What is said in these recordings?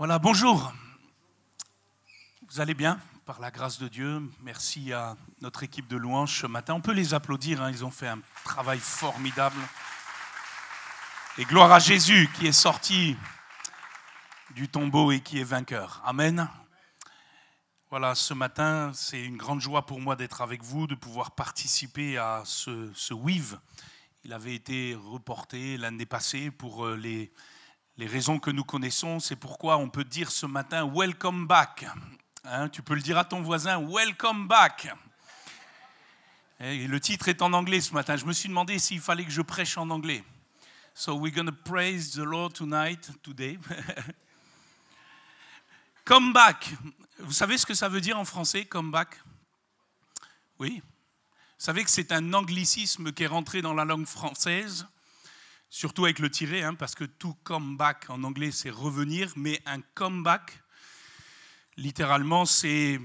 Voilà, bonjour. Vous allez bien, par la grâce de Dieu. Merci à notre équipe de louanges ce matin. On peut les applaudir, ils ont fait un travail formidable. Et gloire à Jésus qui est sorti du tombeau et qui est vainqueur. Amen. Voilà, ce matin, c'est une grande joie pour moi d'être avec vous, de pouvoir participer à ce WIV. Il avait été reporté l'année passée pour les raisons que nous connaissons. C'est pourquoi on peut dire ce matin « Welcome back ». Tu peux le dire à ton voisin « Welcome back ». Et le titre est en anglais ce matin. Je me suis demandé s'il fallait que je prêche en anglais. So we're going to praise the Lord today. Come back. Vous savez ce que ça veut dire en français, come back? Oui. Vous savez que c'est un anglicisme qui est rentré dans la langue française, surtout avec le tiret, parce que tout come back en anglais, c'est revenir, mais un comeback, littéralement, c'est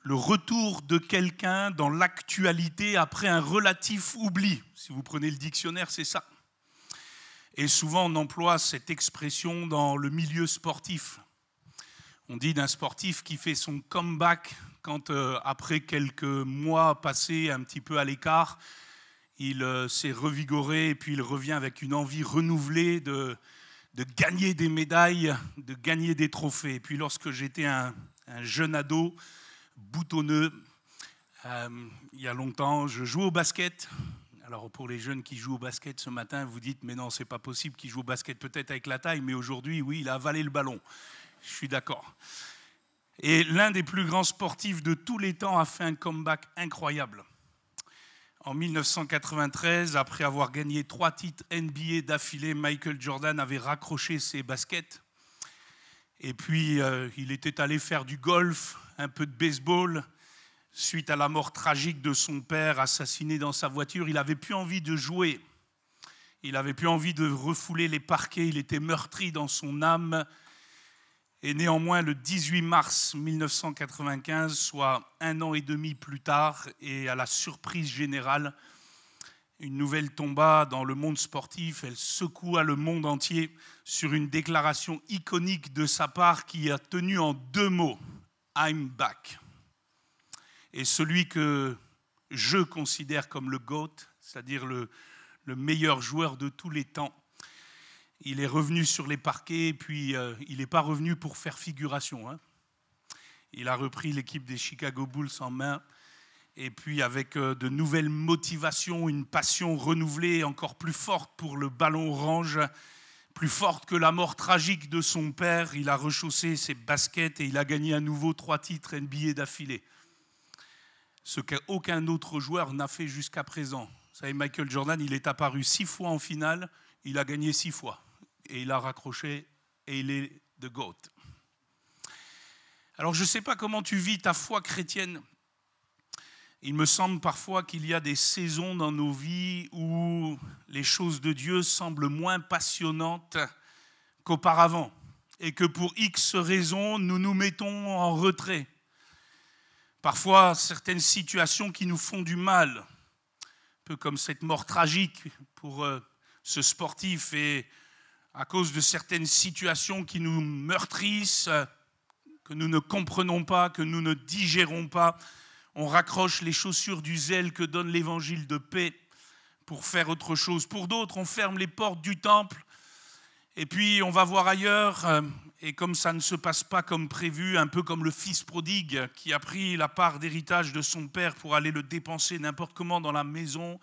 le retour de quelqu'un dans l'actualité après un relatif oubli. Si vous prenez le dictionnaire, c'est ça. Et souvent, on emploie cette expression dans le milieu sportif. On dit d'un sportif qui fait son comeback quand, après quelques mois passés un petit peu à l'écart, il s'est revigoré et puis il revient avec une envie renouvelée de gagner des médailles, de gagner des trophées. Et puis lorsque j'étais un jeune ado boutonneux, il y a longtemps, je jouais au basket. Alors pour les jeunes qui jouent au basket ce matin, vous dites « mais non, c'est pas possible qu'il joue au basket, peut-être avec la taille, mais aujourd'hui, oui, il a avalé le ballon ». Je suis d'accord. Et l'un des plus grands sportifs de tous les temps a fait un comeback incroyable. En 1993, après avoir gagné 3 titres NBA d'affilée, Michael Jordan avait raccroché ses baskets. Et puis, il était allé faire du golf, un peu de baseball. Suite à la mort tragique de son père, assassiné dans sa voiture, il n'avait plus envie de jouer. Il n'avait plus envie de refouler les parquets. Il était meurtri dans son âme. Et néanmoins, le 18 mars 1995, soit 1 an et demi plus tard, et à la surprise générale, une nouvelle tomba dans le monde sportif. Elle secoua le monde entier sur une déclaration iconique de sa part qui a tenu en 2 mots « I'm back ». Et celui que je considère comme le GOAT, c'est-à-dire le meilleur joueur de tous les temps, il est revenu sur les parquets, et puis il n'est pas revenu pour faire figuration. Il a repris l'équipe des Chicago Bulls en main, et puis avec de nouvelles motivations, une passion renouvelée encore plus forte pour le ballon orange, plus forte que la mort tragique de son père, il a rechaussé ses baskets et il a gagné à nouveau 3 titres NBA d'affilée. Ce qu'aucun autre joueur n'a fait jusqu'à présent. Vous savez, Michael Jordan, il est apparu 6 fois en finale, il a gagné 6 fois. Et il a raccroché et il est the GOAT. Alors je ne sais pas comment tu vis ta foi chrétienne. Il me semble parfois qu'il y a des saisons dans nos vies où les choses de Dieu semblent moins passionnantes qu'auparavant. Et que pour X raisons, nous nous mettons en retrait. Parfois, certaines situations qui nous font du mal, un peu comme cette mort tragique pour ce sportif, et à cause de certaines situations qui nous meurtrissent, que nous ne comprenons pas, que nous ne digérons pas, on raccroche les chaussures du zèle que donne l'évangile de paix pour faire autre chose. Pour d'autres, on ferme les portes du temple et puis on va voir ailleurs. Et comme ça ne se passe pas comme prévu, un peu comme le fils prodigue qui a pris la part d'héritage de son père pour aller le dépenser n'importe comment dans la maison,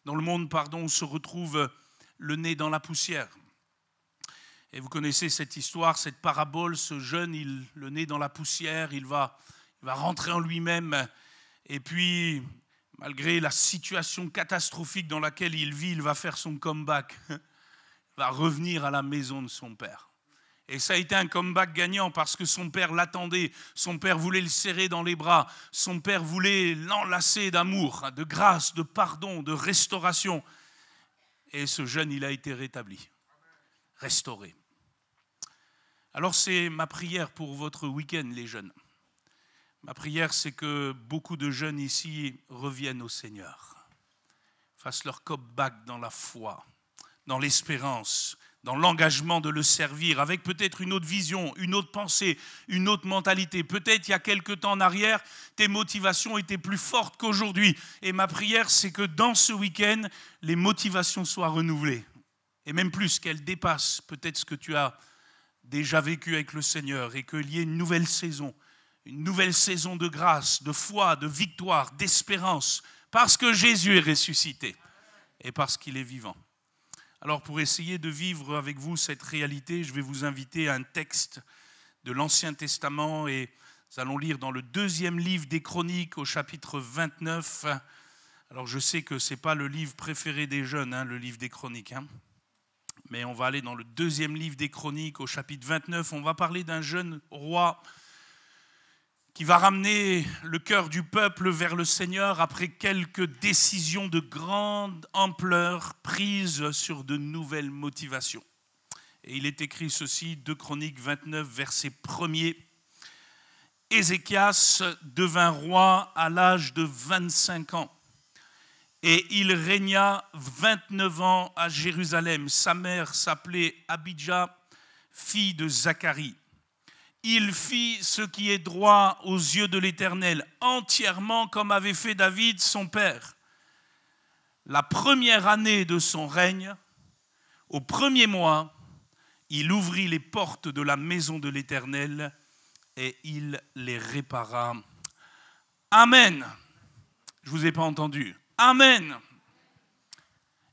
dans le monde, on se retrouve le nez dans la poussière. Et vous connaissez cette histoire, cette parabole, ce jeune, le nez dans la poussière, il va rentrer en lui-même. Et puis, malgré la situation catastrophique dans laquelle il vit, il va faire son comeback. Il va revenir à la maison de son père. Et ça a été un comeback gagnant parce que son père l'attendait. Son père voulait le serrer dans les bras. Son père voulait l'enlacer d'amour, de grâce, de pardon, de restauration. Et ce jeune, il a été rétabli, restauré. Alors c'est ma prière pour votre week-end, les jeunes. Ma prière, c'est que beaucoup de jeunes ici reviennent au Seigneur, fassent leur comeback dans la foi, dans l'espérance, dans l'engagement de le servir, avec peut-être une autre vision, une autre pensée, une autre mentalité. Peut-être il y a quelque temps en arrière, tes motivations étaient plus fortes qu'aujourd'hui. Et ma prière, c'est que dans ce week-end, les motivations soient renouvelées. Et même plus, qu'elles dépassent peut-être ce que tu as déjà vécu avec le Seigneur, et qu'il y ait une nouvelle saison de grâce, de foi, de victoire, d'espérance, parce que Jésus est ressuscité et parce qu'il est vivant. Alors pour essayer de vivre avec vous cette réalité, je vais vous inviter à un texte de l'Ancien Testament, et nous allons lire dans le 2e livre des Chroniques au chapitre 29. Alors je sais que ce n'est pas le livre préféré des jeunes, le livre des Chroniques, mais on va aller dans le 2e livre des Chroniques au chapitre 29. On va parler d'un jeune roi qui va ramener le cœur du peuple vers le Seigneur après quelques décisions de grande ampleur prises sur de nouvelles motivations. Et il est écrit ceci, 2 Chroniques 29, verset 1er. Ézéchias devint roi à l'âge de 25 ans. Et il régna 29 ans à Jérusalem. Sa mère s'appelait Abijah, fille de Zacharie. Il fit ce qui est droit aux yeux de l'Éternel, entièrement comme avait fait David son père. La première année de son règne, au 1er mois, il ouvrit les portes de la maison de l'Éternel et il les répara. Amen. Je ne vous ai pas entendu. Amen.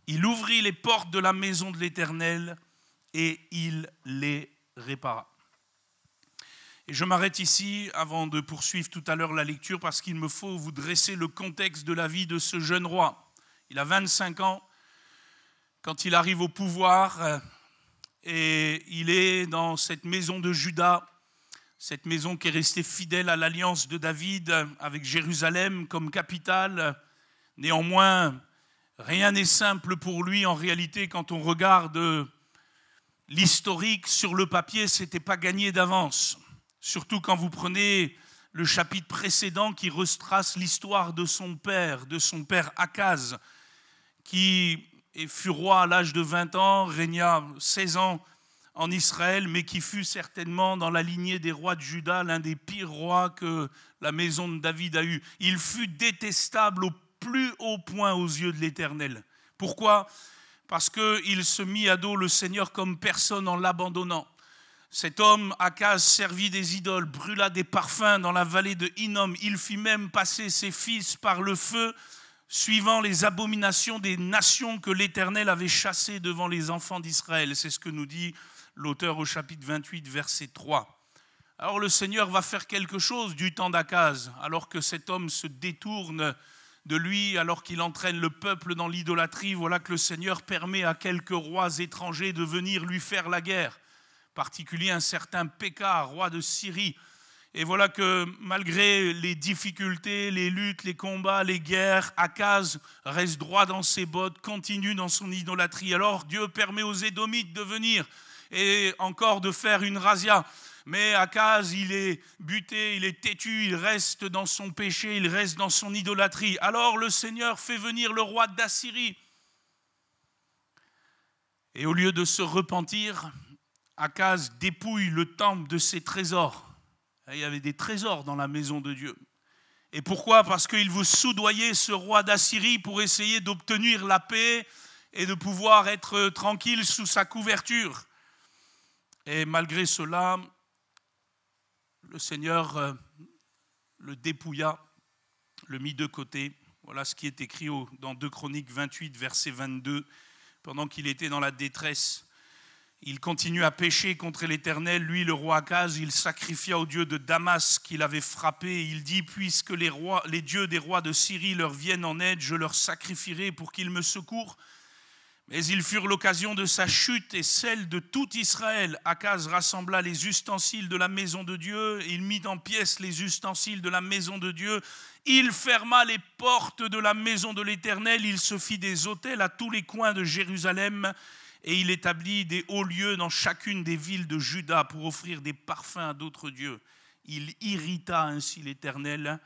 Il ouvrit les portes de la maison de l'Éternel et il les répara. Et je m'arrête ici avant de poursuivre tout à l'heure la lecture, parce qu'il me faut vous dresser le contexte de la vie de ce jeune roi. Il a 25 ans quand il arrive au pouvoir, et il est dans cette maison de Juda, cette maison qui est restée fidèle à l'alliance de David avec Jérusalem comme capitale. Néanmoins, rien n'est simple pour lui en réalité. Quand on regarde l'historique sur le papier, ce n'était pas gagné d'avance. Surtout quand vous prenez le chapitre précédent qui retrace l'histoire de son père Akaz, qui fut roi à l'âge de 20 ans, régna 16 ans en Israël, mais qui fut certainement dans la lignée des rois de Juda l'un des pires rois que la maison de David a eu. Il fut détestable au plus haut point aux yeux de l'Éternel. Pourquoi ? Parce qu'il se mit à dos le Seigneur comme personne en l'abandonnant. Cet homme, Akaz, servit des idoles, brûla des parfums dans la vallée de Hinnom. Il fit même passer ses fils par le feu, suivant les abominations des nations que l'Éternel avait chassées devant les enfants d'Israël. C'est ce que nous dit l'auteur au chapitre 28, verset 3. Alors le Seigneur va faire quelque chose du temps d'Akaz, alors que cet homme se détourne de lui, alors qu'il entraîne le peuple dans l'idolâtrie. Voilà que le Seigneur permet à quelques rois étrangers de venir lui faire la guerre. En particulier un certain Péka, roi de Syrie. Et voilà que malgré les difficultés, les luttes, les combats, les guerres, Akaz reste droit dans ses bottes, continue dans son idolâtrie. Alors Dieu permet aux Édomites de venir et encore de faire une razzia. Mais Akaz, il est buté, il est têtu, il reste dans son péché, il reste dans son idolâtrie. Alors le Seigneur fait venir le roi d'Assyrie. Et au lieu de se repentir, Akaz dépouille le temple de ses trésors. Il y avait des trésors dans la maison de Dieu. Et pourquoi ? Parce qu'il veut soudoyer ce roi d'Assyrie pour essayer d'obtenir la paix et de pouvoir être tranquille sous sa couverture. Et malgré cela, le Seigneur le dépouilla, le mit de côté. Voilà ce qui est écrit dans 2 Chroniques 28, verset 22. Pendant qu'il était dans la détresse, il continue à pécher contre l'Éternel. Lui, le roi Akaz, il sacrifia au dieu de Damas qu'il avait frappé. Il dit, puisque les dieux des rois de Syrie leur viennent en aide, je leur sacrifierai pour qu'ils me secourent. Mais ils furent l'occasion de sa chute et celle de tout Israël. Akaz rassembla les ustensiles de la maison de Dieu. Il mit en pièces les ustensiles de la maison de Dieu. Il ferma les portes de la maison de l'Éternel. Il se fit des autels à tous les coins de Jérusalem. Et il établit des hauts lieux dans chacune des villes de Juda pour offrir des parfums à d'autres dieux. Il irrita ainsi l'Éternel,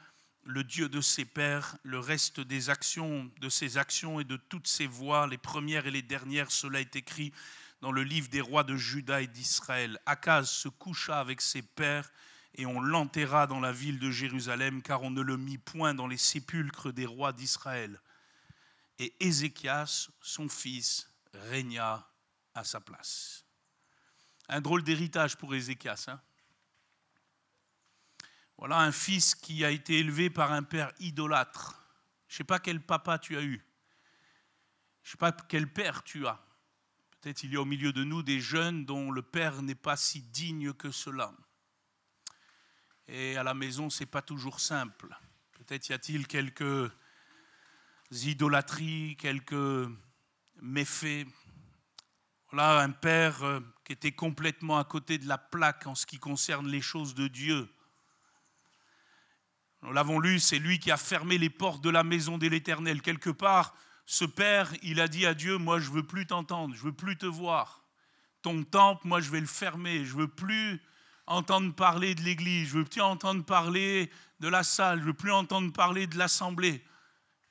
le Dieu de ses pères. Le reste de ses actions et de toutes ses voies, les premières et les dernières, cela est écrit dans le livre des rois de Juda et d'Israël. Akaz se coucha avec ses pères et on l'enterra dans la ville de Jérusalem, car on ne le mit point dans les sépulcres des rois d'Israël. Et Ézéchias, son fils, régna à sa place. Un drôle d'héritage pour Ézéchias, hein? Voilà un fils qui a été élevé par un père idolâtre. Je ne sais pas quel papa tu as eu. Je ne sais pas quel père tu as. Peut-être il y a au milieu de nous des jeunes dont le père n'est pas si digne que cela. Et à la maison, ce n'est pas toujours simple. Peut-être y a-t-il quelques idolâtries, quelques méfaits. Voilà un père qui était complètement à côté de la plaque en ce qui concerne les choses de Dieu. Nous l'avons lu, c'est lui qui a fermé les portes de la maison de l'Éternel. Quelque part, ce père, il a dit à Dieu, moi je ne veux plus t'entendre, je ne veux plus te voir. Ton temple, moi je vais le fermer, je ne veux plus entendre parler de l'église, je ne veux plus entendre parler de la salle, je ne veux plus entendre parler de l'assemblée.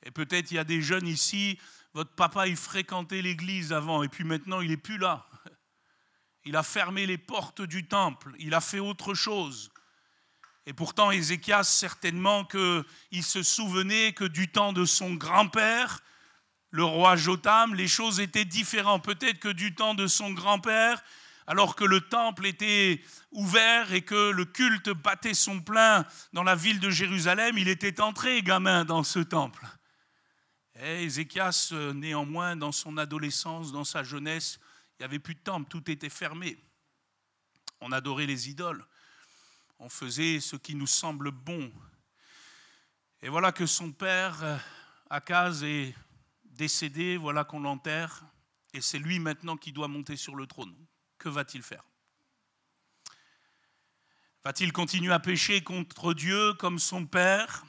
Et peut-être il y a des jeunes ici, votre papa il fréquentait l'église avant et puis maintenant il n'est plus là. Il a fermé les portes du temple, il a fait autre chose. Et pourtant Ézéchias, certainement qu'il se souvenait que du temps de son grand-père, le roi Jotham, les choses étaient différentes. Peut-être que du temps de son grand-père, alors que le temple était ouvert et que le culte battait son plein dans la ville de Jérusalem, il était entré, gamin, dans ce temple. Et Ézéchias, néanmoins, dans son adolescence, dans sa jeunesse, il n'y avait plus de temple, tout était fermé. On adorait les idoles. On faisait ce qui nous semble bon. Et voilà que son père, Akaz, est décédé, voilà qu'on l'enterre, et c'est lui maintenant qui doit monter sur le trône. Que va-t-il faire? Va-t-il continuer à pécher contre Dieu comme son père?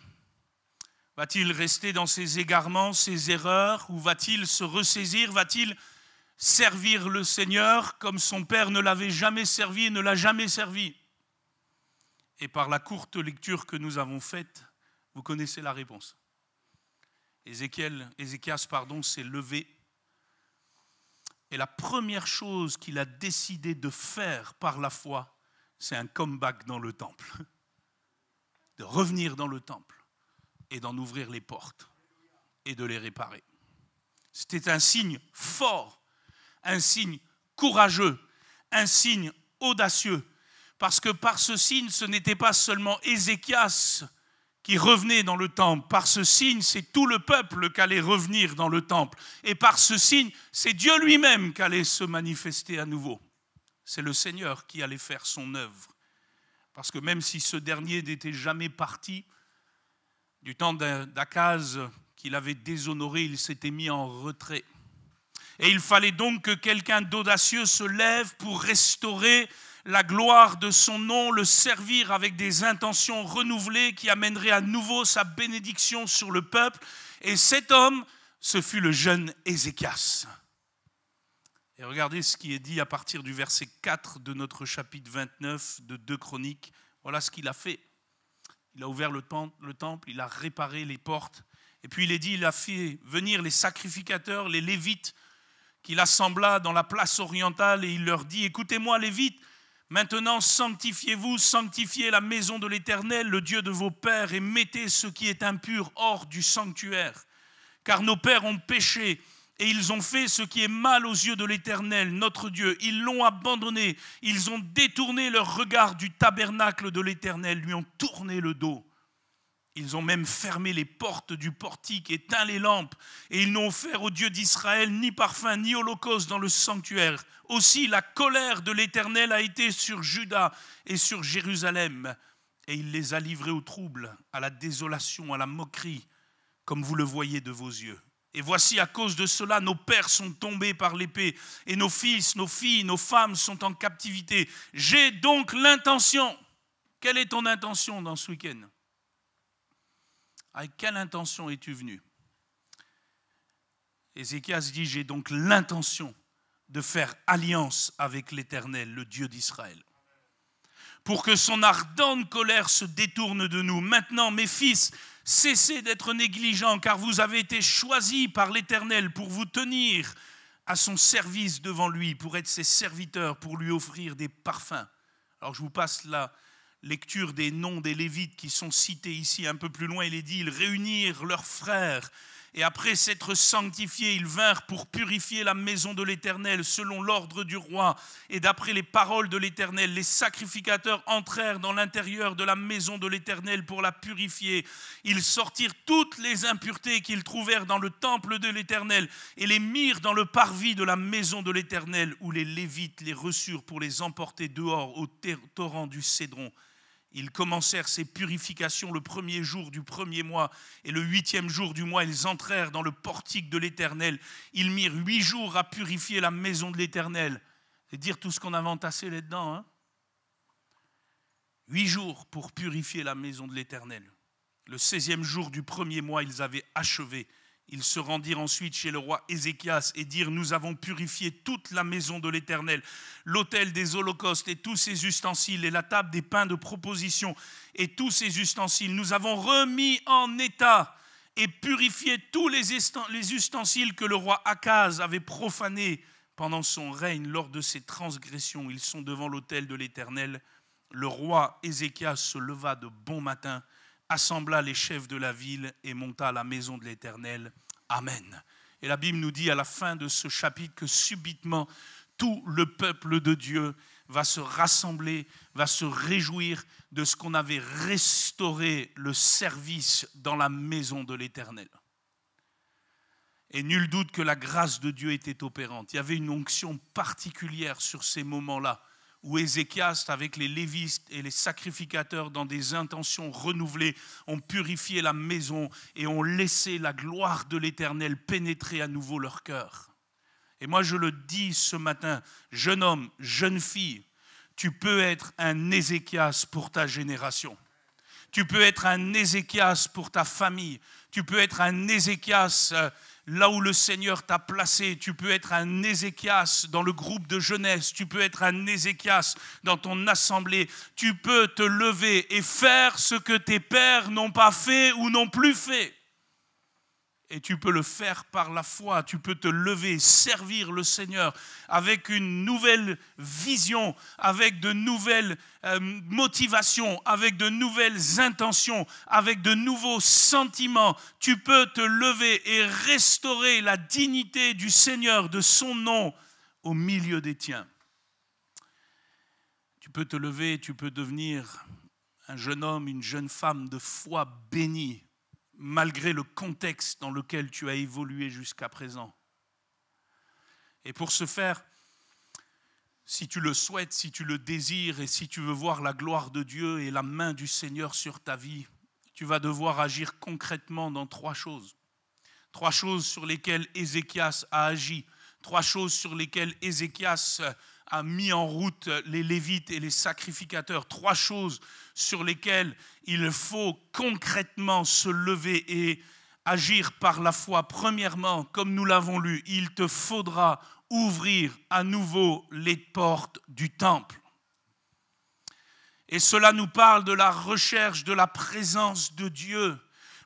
Va-t-il rester dans ses égarements, ses erreurs, ou va-t-il se ressaisir? Va-t-il servir le Seigneur comme son père ne l'avait jamais servi et ne l'a jamais servi? Et par la courte lecture que nous avons faite, vous connaissez la réponse. Ézéchias s'est levé. Et la première chose qu'il a décidé de faire par la foi, c'est un comeback dans le temple. De revenir dans le temple et d'en ouvrir les portes et de les réparer. C'était un signe fort, un signe courageux, un signe audacieux. Parce que par ce signe, ce n'était pas seulement Ézéchias qui revenait dans le temple. Par ce signe, c'est tout le peuple qui allait revenir dans le temple. Et par ce signe, c'est Dieu lui-même qui allait se manifester à nouveau. C'est le Seigneur qui allait faire son œuvre. Parce que même si ce dernier n'était jamais parti, du temps d'Akaz qu'il avait déshonoré, il s'était mis en retrait. Et il fallait donc que quelqu'un d'audacieux se lève pour restaurer la gloire de son nom, le servir avec des intentions renouvelées qui amèneraient à nouveau sa bénédiction sur le peuple. Et cet homme, ce fut le jeune Ézéchias. Et regardez ce qui est dit à partir du verset 4 de notre chapitre 29 de 2 Chroniques. Voilà ce qu'il a fait. Il a ouvert le temple, il a réparé les portes. Et puis il est dit, il a fait venir les sacrificateurs, les Lévites, qu'il assembla dans la place orientale et il leur dit, écoutez-moi Lévites, maintenant sanctifiez-vous, sanctifiez la maison de l'Éternel, le Dieu de vos pères, et mettez ce qui est impur hors du sanctuaire. Car nos pères ont péché et ils ont fait ce qui est mal aux yeux de l'Éternel, notre Dieu. Ils l'ont abandonné, ils ont détourné leur regard du tabernacle de l'Éternel, lui ont tourné le dos. Ils ont même fermé les portes du portique, éteint les lampes, et ils n'ont offert au Dieu d'Israël ni parfum ni holocauste dans le sanctuaire. Aussi la colère de l'Éternel a été sur Juda et sur Jérusalem, et il les a livrés au trouble, à la désolation, à la moquerie, comme vous le voyez de vos yeux. Et voici, à cause de cela, nos pères sont tombés par l'épée, et nos fils, nos filles, nos femmes sont en captivité. J'ai donc l'intention. Quelle est ton intention dans ce week-end ? Avec quelle intention es-tu venu? Ézéchias dit, j'ai donc l'intention de faire alliance avec l'Éternel, le Dieu d'Israël, pour que son ardente colère se détourne de nous. Maintenant, mes fils, cessez d'être négligents, car vous avez été choisis par l'Éternel pour vous tenir à son service devant lui, pour être ses serviteurs, pour lui offrir des parfums. Alors je vous passe la lecture des noms des Lévites qui sont cités ici. Un peu plus loin, il est dit, ils réunirent leurs frères, et après s'être sanctifiés, ils vinrent pour purifier la maison de l'Éternel selon l'ordre du roi. Et d'après les paroles de l'Éternel, les sacrificateurs entrèrent dans l'intérieur de la maison de l'Éternel pour la purifier. Ils sortirent toutes les impuretés qu'ils trouvèrent dans le temple de l'Éternel et les mirent dans le parvis de la maison de l'Éternel, où les Lévites les reçurent pour les emporter dehors au torrent du Cédron. Ils commencèrent ces purifications le 1er jour du 1er mois, et le 8e jour du mois, ils entrèrent dans le portique de l'Éternel. Ils mirent 8 jours à purifier la maison de l'Éternel. C'est dire tout ce qu'on a entassé là-dedans. Hein? 8 jours pour purifier la maison de l'Éternel. Le 16e jour du 1er mois, ils avaient achevé. Ils se rendirent ensuite chez le roi Ézéchias et dirent, nous avons purifié toute la maison de l'Éternel, l'autel des holocaustes et tous ses ustensiles, et la table des pains de proposition et tous ses ustensiles. Nous avons remis en état et purifié tous les ustensiles que le roi Akaz avait profanés pendant son règne lors de ses transgressions. Ils sont devant l'autel de l'Éternel. Le roi Ézéchias se leva de bon matin, assembla les chefs de la ville et monta à la maison de l'Éternel. Amen. Et la Bible nous dit à la fin de ce chapitre que subitement, tout le peuple de Dieu va se rassembler, va se réjouir de ce qu'on avait restauré le service dans la maison de l'Éternel. Et nul doute que la grâce de Dieu était opérante. Il y avait une onction particulière sur ces moments-là, où Ézéchias, avec les lévites et les sacrificateurs, dans des intentions renouvelées, ont purifié la maison et ont laissé la gloire de l'Éternel pénétrer à nouveau leur cœur. Et moi je le dis ce matin, jeune homme, jeune fille, tu peux être un Ézéchias pour ta génération. Tu peux être un Ézéchias pour ta famille. Tu peux être un Ézéchias là où le Seigneur t'a placé. Tu peux être un Ézéchias dans le groupe de jeunesse. Tu peux être un Ézéchias dans ton assemblée. Tu peux te lever et faire ce que tes pères n'ont pas fait ou n'ont plus fait. Et tu peux le faire par la foi. Tu peux te lever, servir le Seigneur avec une nouvelle vision, avec de nouvelles motivations, avec de nouvelles intentions, avec de nouveaux sentiments. Tu peux te lever et restaurer la dignité du Seigneur, de son nom, au milieu des tiens. Tu peux te lever, tu peux devenir un jeune homme, une jeune femme de foi bénie, malgré le contexte dans lequel tu as évolué jusqu'à présent. Et pour ce faire, si tu le souhaites, si tu le désires et si tu veux voir la gloire de Dieu et la main du Seigneur sur ta vie, tu vas devoir agir concrètement dans 3 choses. 3 choses sur lesquelles Ézéchias a agi, 3 choses sur lesquelles Ézéchias a mis en route les Lévites et les sacrificateurs, 3 choses sur lesquelles il faut concrètement se lever et agir par la foi. Premièrement, comme nous l'avons lu, il te faudra ouvrir à nouveau les portes du temple. Et cela nous parle de la recherche de la présence de Dieu.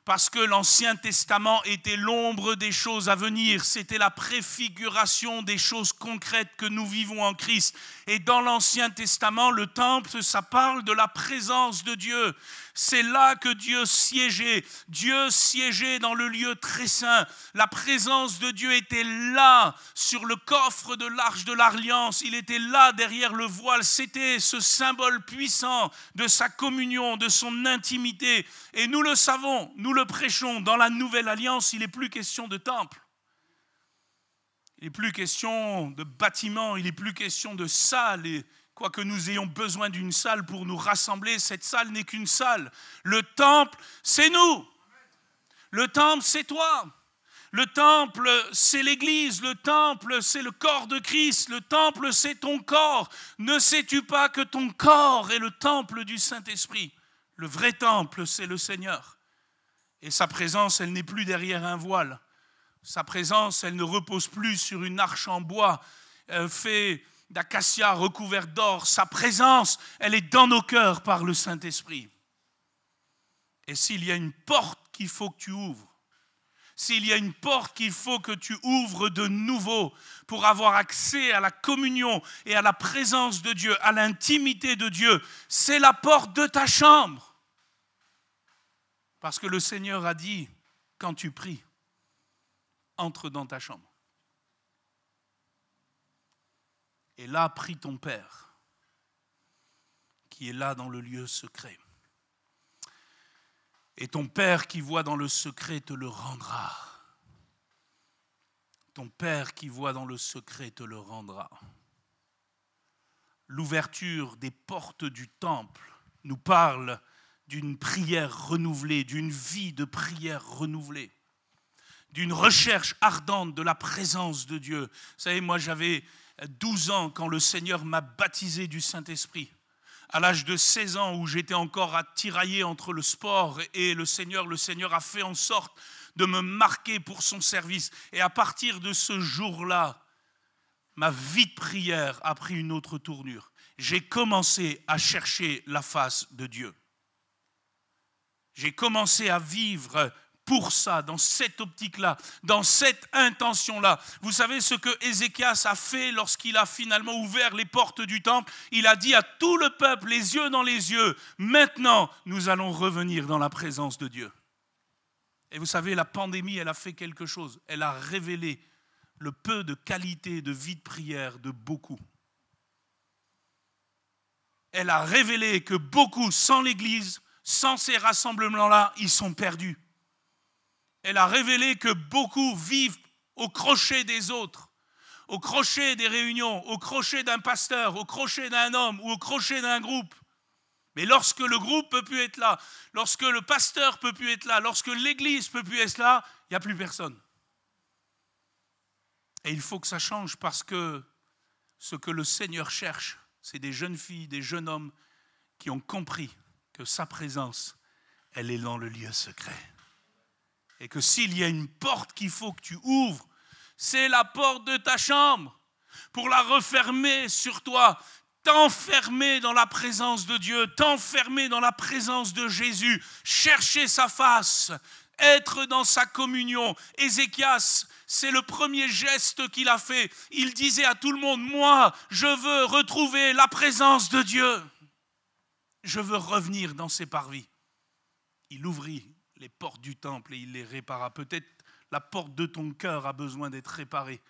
Parce que l'Ancien Testament était l'ombre des choses à venir. C'était la préfiguration des choses concrètes que nous vivons en Christ. Et dans l'Ancien Testament, le temple, ça parle de la présence de Dieu. C'est là que Dieu siégeait. Dieu siégeait dans le lieu très saint. La présence de Dieu était là, sur le coffre de l'arche de l'Alliance. Il était là, derrière le voile. C'était ce symbole puissant de sa communion, de son intimité. Et nous le savons, nous le prêchons. Dans la Nouvelle Alliance, il n'est plus question de temple. Il n'est plus question de bâtiment. Il n'est plus question de salle. Et quoique nous ayons besoin d'une salle pour nous rassembler, cette salle n'est qu'une salle. Le temple, c'est nous. Le temple, c'est toi. Le temple, c'est l'Église. Le temple, c'est le corps de Christ. Le temple, c'est ton corps. Ne sais-tu pas que ton corps est le temple du Saint-Esprit? Le vrai temple, c'est le Seigneur. Et sa présence, elle n'est plus derrière un voile. Sa présence, elle ne repose plus sur une arche en bois fait d'acacia recouverte d'or. Sa présence, elle est dans nos cœurs par le Saint-Esprit. Et s'il y a une porte qu'il faut que tu ouvres, s'il y a une porte qu'il faut que tu ouvres de nouveau pour avoir accès à la communion et à la présence de Dieu, à l'intimité de Dieu, c'est la porte de ta chambre. Parce que le Seigneur a dit, quand tu pries, entre dans ta chambre. Et là, prie ton Père, qui est là dans le lieu secret. Et ton Père qui voit dans le secret te le rendra. Ton Père qui voit dans le secret te le rendra. L'ouverture des portes du temple nous parle d'une prière renouvelée, d'une vie de prière renouvelée, d'une recherche ardente de la présence de Dieu. Vous savez, moi j'avais 12 ans quand le Seigneur m'a baptisé du Saint-Esprit. À l'âge de 16 ans où j'étais encore à tirailler entre le sport et le Seigneur a fait en sorte de me marquer pour son service. Et à partir de ce jour-là, ma vie de prière a pris une autre tournure. J'ai commencé à chercher la face de Dieu. J'ai commencé à vivre pour ça, dans cette optique-là, dans cette intention-là. Vous savez ce que Ézéchias a fait lorsqu'il a finalement ouvert les portes du temple? Il a dit à tout le peuple, les yeux dans les yeux, maintenant nous allons revenir dans la présence de Dieu. Et vous savez, la pandémie, elle a fait quelque chose. Elle a révélé le peu de qualité de vie de prière de beaucoup. Elle a révélé que beaucoup, sans l'Église, sans ces rassemblements-là, ils sont perdus. Elle a révélé que beaucoup vivent au crochet des autres, au crochet des réunions, au crochet d'un pasteur, au crochet d'un homme ou au crochet d'un groupe. Mais lorsque le groupe ne peut plus être là, lorsque le pasteur ne peut plus être là, lorsque l'église ne peut plus être là, il n'y a plus personne. Et il faut que ça change parce que ce que le Seigneur cherche, c'est des jeunes filles, des jeunes hommes qui ont compris que sa présence, elle est dans le lieu secret. Et que s'il y a une porte qu'il faut que tu ouvres, c'est la porte de ta chambre. Pour la refermer sur toi, t'enfermer dans la présence de Dieu, t'enfermer dans la présence de Jésus, chercher sa face, être dans sa communion. Ézéchias, c'est le premier geste qu'il a fait. Il disait à tout le monde, moi, je veux retrouver la présence de Dieu. Je veux revenir dans ses parvis. Il ouvrit les portes du temple et il les répara. Peut-être la porte de ton cœur a besoin d'être réparée.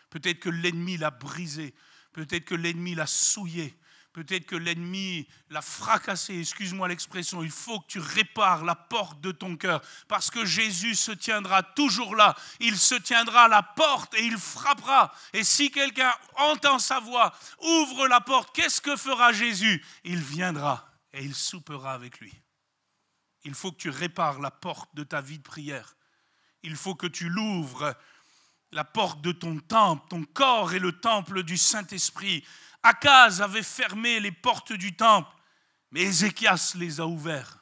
Peut-être que l'ennemi l'a brisée. Peut-être que l'ennemi l'a souillée. Peut-être que l'ennemi l'a fracassé. Excuse-moi l'expression. Il faut que tu répares la porte de ton cœur. Parce que Jésus se tiendra toujours là. Il se tiendra à la porte et il frappera. Et si quelqu'un entend sa voix, ouvre la porte, qu'est-ce que fera Jésus? Il viendra et il soupera avec lui. Il faut que tu répares la porte de ta vie de prière. Il faut que tu l'ouvres, la porte de ton temple. Ton corps est le temple du Saint-Esprit. Akaz avait fermé les portes du temple, mais Ézéchias les a ouvertes.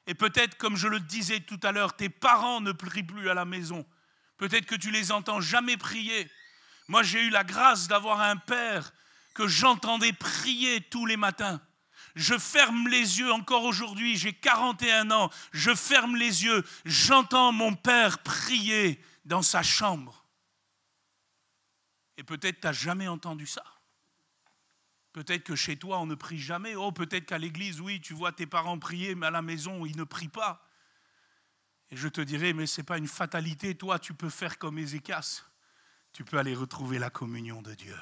Et peut-être, comme je le disais tout à l'heure, tes parents ne prient plus à la maison. Peut-être que tu les entends jamais prier. Moi, j'ai eu la grâce d'avoir un père que j'entendais prier tous les matins. Je ferme les yeux encore aujourd'hui, j'ai 41 ans, je ferme les yeux, j'entends mon père prier dans sa chambre. Et peut-être tu n'as jamais entendu ça. Peut-être que chez toi, on ne prie jamais. Oh, peut-être qu'à l'église, oui, tu vois tes parents prier, mais à la maison, ils ne prient pas. Et je te dirais, mais ce n'est pas une fatalité. Toi, tu peux faire comme Ézéchias. Tu peux aller retrouver la communion de Dieu.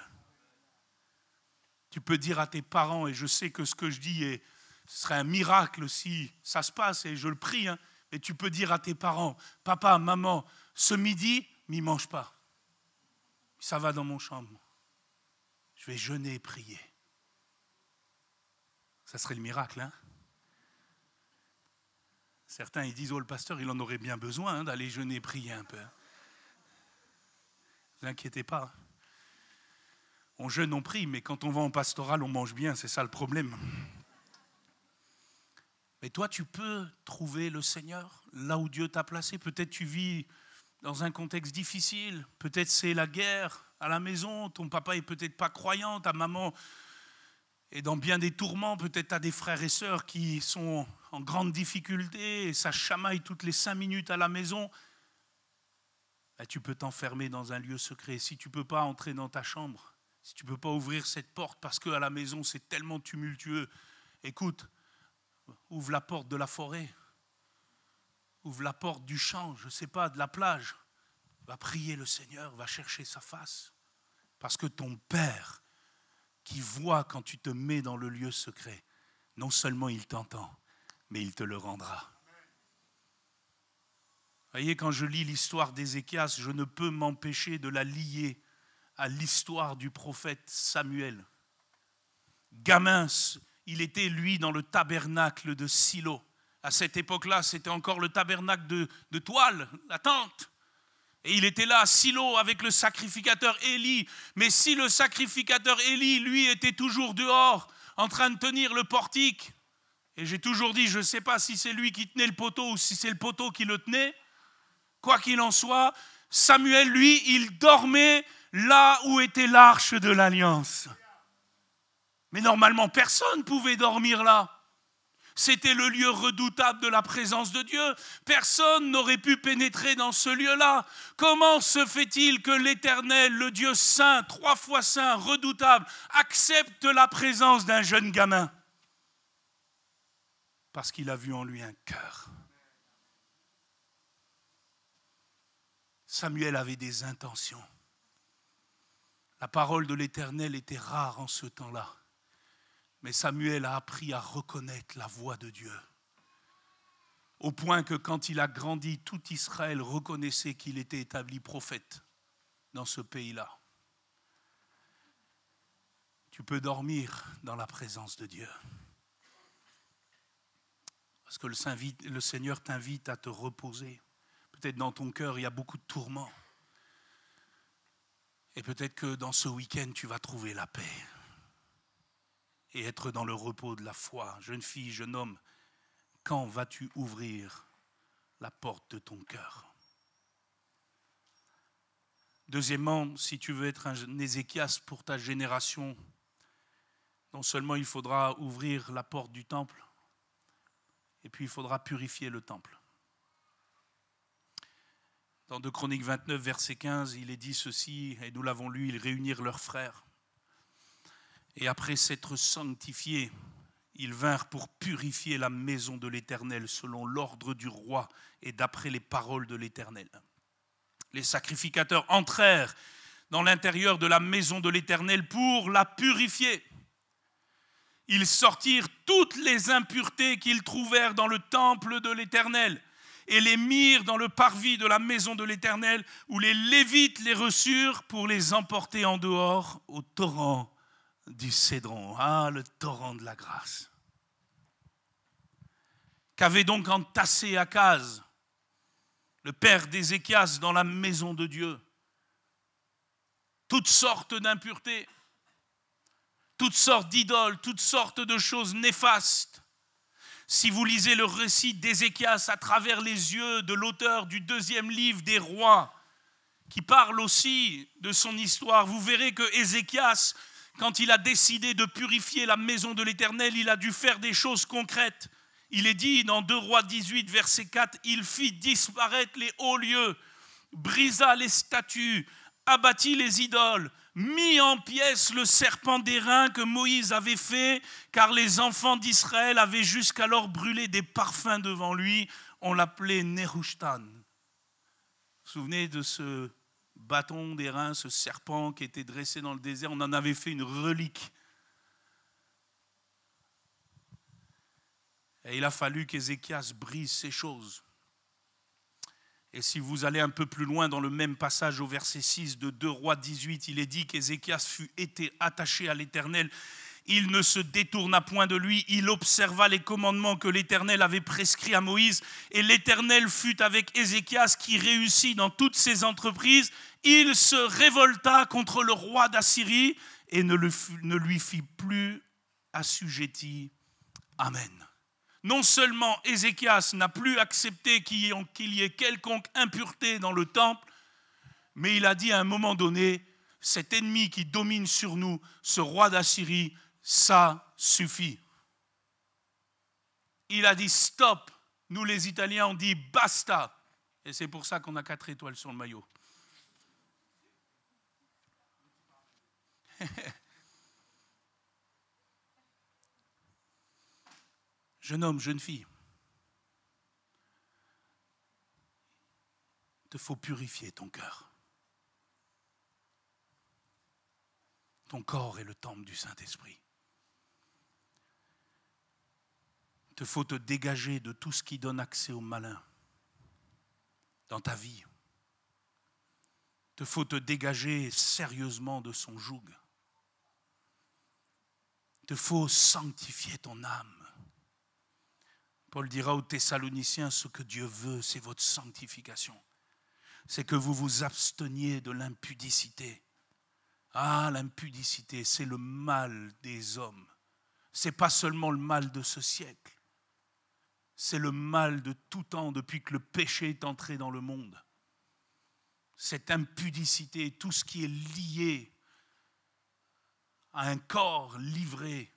Tu peux dire à tes parents, et je sais que ce que je dis, ce serait un miracle si ça se passe, et je le prie, hein, mais tu peux dire à tes parents, papa, maman, ce midi, m'y mange pas. Ça va dans mon chambre. Je vais jeûner et prier. Ça serait le miracle, hein? Certains, ils disent, oh, le pasteur, il en aurait bien besoin hein, d'aller jeûner et prier un peu. Ne vous inquiétez pas. On jeûne, on prie, mais quand on va en pastoral, on mange bien, c'est ça le problème. Mais toi, tu peux trouver le Seigneur là où Dieu t'a placé. Peut-être tu vis dans un contexte difficile, peut-être c'est la guerre à la maison, ton papa est peut-être pas croyant, ta maman est dans bien des tourments, peut-être tu as des frères et sœurs qui sont en grande difficulté et ça chamaille toutes les 5 minutes à la maison. ben, tu peux t'enfermer dans un lieu secret. Si tu ne peux pas entrer dans ta chambre, si tu ne peux pas ouvrir cette porte parce qu'à la maison c'est tellement tumultueux, écoute, ouvre la porte de la forêt, ouvre la porte du champ, je ne sais pas, de la plage. Va prier le Seigneur, va chercher sa face. Parce que ton Père, qui voit quand tu te mets dans le lieu secret, non seulement il t'entend, mais il te le rendra. Vous voyez, quand je lis l'histoire d'Ézéchias, je ne peux m'empêcher de la lier à l'histoire du prophète Samuel. Gamin, il était, lui, dans le tabernacle de Silo. À cette époque-là, c'était encore le tabernacle de toile, la tente. Et il était là à Silo avec le sacrificateur Élie. Mais si le sacrificateur Élie, lui, était toujours dehors, en train de tenir le portique, et j'ai toujours dit, je ne sais pas si c'est lui qui tenait le poteau ou si c'est le poteau qui le tenait, quoi qu'il en soit, Samuel, lui, il dormait là où était l'arche de l'alliance. Mais normalement, personne ne pouvait dormir là. C'était le lieu redoutable de la présence de Dieu. Personne n'aurait pu pénétrer dans ce lieu-là. Comment se fait-il que l'Éternel, le Dieu saint, 3 fois saint, redoutable, accepte la présence d'un jeune gamin? Parce qu'il a vu en lui un cœur. Samuel avait des intentions. La parole de l'Éternel était rare en ce temps-là. Mais Samuel a appris à reconnaître la voix de Dieu. Au point que quand il a grandi, tout Israël reconnaissait qu'il était établi prophète dans ce pays-là. Tu peux dormir dans la présence de Dieu. Parce que le Seigneur t'invite à te reposer. Peut-être dans ton cœur, il y a beaucoup de tourments. Et peut-être que dans ce week-end, tu vas trouver la paix. Et être dans le repos de la foi. Jeune fille, jeune homme, quand vas-tu ouvrir la porte de ton cœur? Deuxièmement, si tu veux être un Ézéchias pour ta génération, non seulement il faudra ouvrir la porte du temple, et puis il faudra purifier le temple. Dans 2 Chroniques 29, verset 15, il est dit ceci, et nous l'avons lu, ils réunirent leurs frères. Et après s'être sanctifiés, ils vinrent pour purifier la maison de l'Éternel selon l'ordre du roi et d'après les paroles de l'Éternel. Les sacrificateurs entrèrent dans l'intérieur de la maison de l'Éternel pour la purifier. Ils sortirent toutes les impuretés qu'ils trouvèrent dans le temple de l'Éternel et les mirent dans le parvis de la maison de l'Éternel où les Lévites les reçurent pour les emporter en dehors au torrent du Cédron. Ah, le torrent de la grâce. Qu'avait donc entassé Akaz, le père d'Ézéchias, dans la maison de Dieu? Toutes sortes d'impuretés, toutes sortes d'idoles, toutes sortes de choses néfastes. Si vous lisez le récit d'Ézéchias à travers les yeux de l'auteur du 2e livre des rois, qui parle aussi de son histoire, vous verrez que Ézéchias, quand il a décidé de purifier la maison de l'Éternel, il a dû faire des choses concrètes. Il est dit dans 2 Rois 18, verset 4, « Il fit disparaître les hauts lieux, brisa les statues, abattit les idoles, mit en pièces le serpent d'airain que Moïse avait fait, car les enfants d'Israël avaient jusqu'alors brûlé des parfums devant lui. On l'appelait Nehushtan. » Vous vous souvenez de ce bâton d'airain, ce serpent qui était dressé dans le désert? On en avait fait une relique. Et il a fallu qu'Ézéchias brise ces choses. Et si vous allez un peu plus loin dans le même passage au verset 6 de 2 Rois 18, il est dit qu'Ézéchias fut attaché à l'Éternel. Il ne se détourna point de lui, il observa les commandements que l'Éternel avait prescrits à Moïse. Et l'Éternel fut avec Ézéchias qui réussit dans toutes ses entreprises. Il se révolta contre le roi d'Assyrie et ne lui fit plus assujetti. Amen. Non seulement Ézéchias n'a plus accepté qu'il y ait quelconque impureté dans le temple, mais il a dit à un moment donné, cet ennemi qui domine sur nous, ce roi d'Assyrie, ça suffit. Il a dit stop. Nous les Italiens on dit basta. Et c'est pour ça qu'on a 4 étoiles sur le maillot. Jeune homme, jeune fille, il te faut purifier ton cœur. Ton corps est le temple du Saint-Esprit. Il te faut te dégager de tout ce qui donne accès au malin dans ta vie. Il te faut te dégager sérieusement de son joug. Il te faut sanctifier ton âme. Paul dira aux Thessaloniciens, ce que Dieu veut, c'est votre sanctification. C'est que vous vous absteniez de l'impudicité. Ah, l'impudicité, c'est le mal des hommes. Ce n'est pas seulement le mal de ce siècle. C'est le mal de tout temps depuis que le péché est entré dans le monde. Cette impudicité, tout ce qui est lié à un corps livré,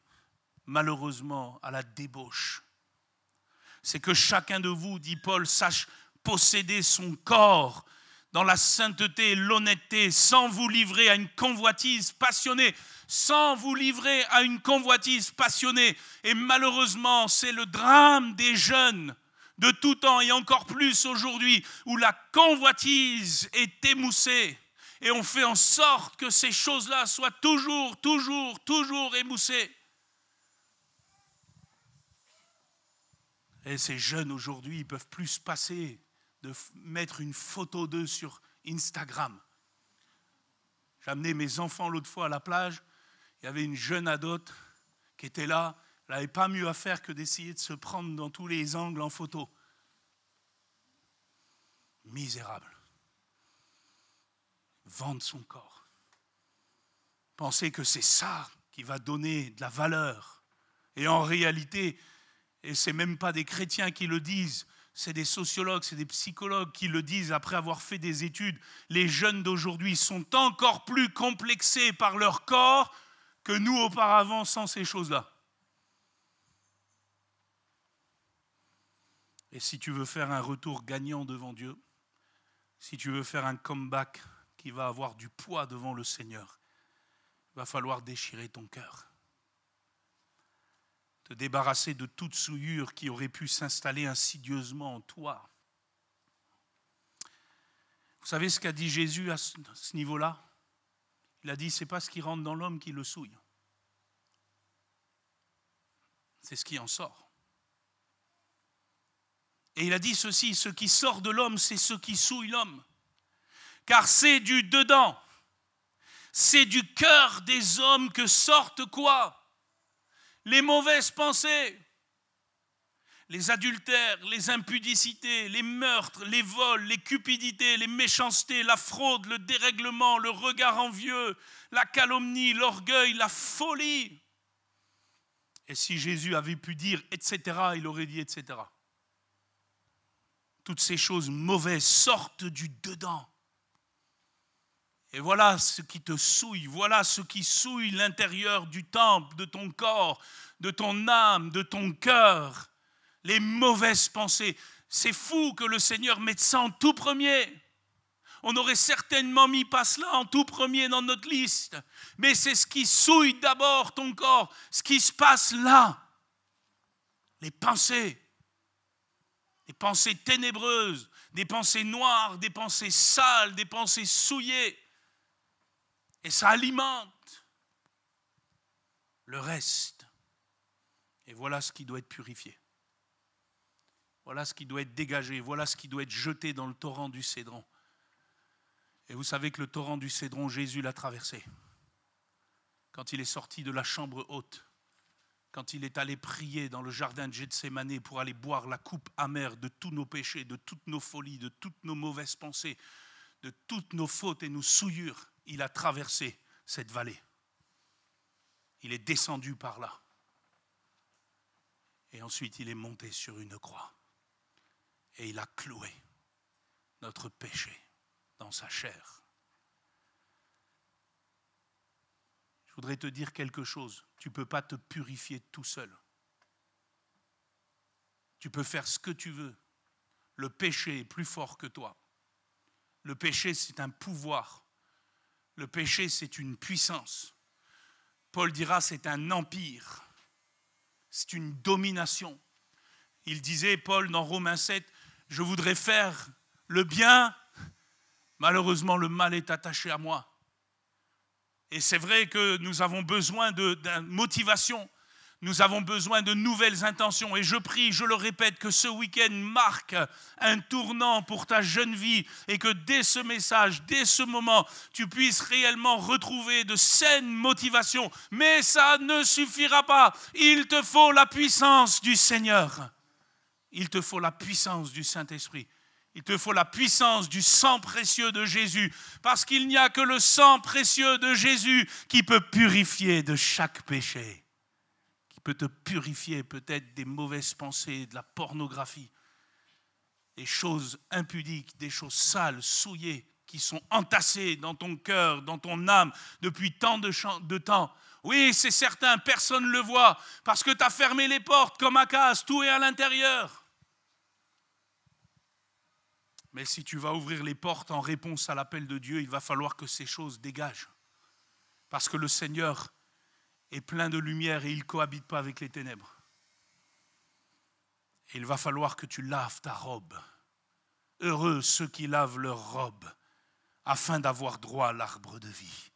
malheureusement, à la débauche. C'est que chacun de vous, dit Paul, sache posséder son corps dans la sainteté et l'honnêteté, sans vous livrer à une convoitise passionnée, sans vous livrer à une convoitise passionnée. Et malheureusement, c'est le drame des jeunes de tout temps, et encore plus aujourd'hui, où la convoitise est émoussée. Et on fait en sorte que ces choses-là soient toujours émoussées. Et ces jeunes aujourd'hui, ils ne peuvent plus se passer de mettre une photo d'eux sur Instagram. J'ai amené mes enfants l'autre fois à la plage. Il y avait une jeune ado qui était là. Elle n'avait pas mieux à faire que d'essayer de se prendre dans tous les angles en photo. Misérable. Vendre son corps. Penser que c'est ça qui va donner de la valeur. Et en réalité, et ce n'est même pas des chrétiens qui le disent, c'est des sociologues, c'est des psychologues qui le disent après avoir fait des études. Les jeunes d'aujourd'hui sont encore plus complexés par leur corps que nous auparavant sans ces choses-là. Et si tu veux faire un retour gagnant devant Dieu, si tu veux faire un comeback qui va avoir du poids devant le Seigneur, il va falloir déchirer ton cœur. Te débarrasser de toute souillure qui aurait pu s'installer insidieusement en toi. Vous savez ce qu'a dit Jésus à ce niveau-là? Il a dit, ce n'est pas ce qui rentre dans l'homme qui le souille. C'est ce qui en sort. Et il a dit ceci, ce qui sort de l'homme, c'est ce qui souille l'homme. Car c'est du dedans, c'est du cœur des hommes que sortent quoi? Les mauvaises pensées, les adultères, les impudicités, les meurtres, les vols, les cupidités, les méchancetés, la fraude, le dérèglement, le regard envieux, la calomnie, l'orgueil, la folie. Et si Jésus avait pu dire « etc », il aurait dit « etc ». Toutes ces choses mauvaises sortent du dedans. Et voilà ce qui te souille, voilà ce qui souille l'intérieur du temple, de ton corps, de ton âme, de ton cœur. Les mauvaises pensées. C'est fou que le Seigneur mette ça en tout premier. On aurait certainement mis pas cela en tout premier dans notre liste. Mais c'est ce qui souille d'abord ton corps, ce qui se passe là. Les pensées ténébreuses, des pensées noires, des pensées sales, des pensées souillées. Et ça alimente le reste. Et voilà ce qui doit être purifié. Voilà ce qui doit être dégagé. Voilà ce qui doit être jeté dans le torrent du Cédron. Et vous savez que le torrent du Cédron, Jésus l'a traversé. Quand il est sorti de la chambre haute, quand il est allé prier dans le jardin de Gethsémanée pour aller boire la coupe amère de tous nos péchés, de toutes nos folies, de toutes nos mauvaises pensées, de toutes nos fautes et nos souillures, il a traversé cette vallée. Il est descendu par là. Et ensuite, il est monté sur une croix. Et il a cloué notre péché dans sa chair. Je voudrais te dire quelque chose. Tu ne peux pas te purifier tout seul. Tu peux faire ce que tu veux. Le péché est plus fort que toi. Le péché, c'est un pouvoir. Le péché, c'est une puissance. Paul dira c'est un empire, c'est une domination. Il disait, Paul, dans Romains 7, je voudrais faire le bien, malheureusement le mal est attaché à moi. Et c'est vrai que nous avons besoin de motivation, nous avons besoin de nouvelles intentions. Et je prie, je le répète, que ce week-end marque un tournant pour ta jeune vie et que dès ce message, dès ce moment, tu puisses réellement retrouver de saines motivations. Mais ça ne suffira pas, il te faut la puissance du Seigneur. Il te faut la puissance du Saint-Esprit. Il te faut la puissance du sang précieux de Jésus, parce qu'il n'y a que le sang précieux de Jésus qui peut purifier de chaque péché, qui peut te purifier peut-être des mauvaises pensées, de la pornographie, des choses impudiques, des choses sales, souillées, qui sont entassées dans ton cœur, dans ton âme, depuis tant de temps. Oui, c'est certain, personne ne le voit, parce que tu as fermé les portes comme Akaz, tout est à l'intérieur. Mais si tu vas ouvrir les portes en réponse à l'appel de Dieu, il va falloir que ces choses dégagent. Parce que le Seigneur est plein de lumière et il ne cohabite pas avec les ténèbres. Et il va falloir que tu laves ta robe. Heureux ceux qui lavent leur robe, afin d'avoir droit à l'arbre de vie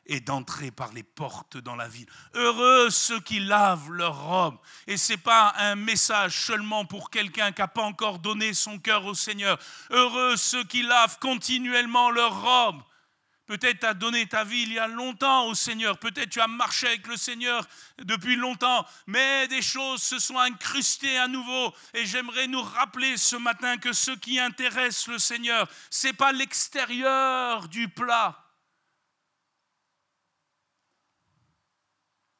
et d'entrer par les portes dans la ville. Heureux ceux qui lavent leur robe. Et ce n'est pas un message seulement pour quelqu'un qui n'a pas encore donné son cœur au Seigneur. Heureux ceux qui lavent continuellement leur robe. Peut-être tu as donné ta vie il y a longtemps au Seigneur. Peut-être tu as marché avec le Seigneur depuis longtemps. Mais des choses se sont incrustées à nouveau. Et j'aimerais nous rappeler ce matin que ce qui intéresse le Seigneur, ce n'est pas l'extérieur du plat.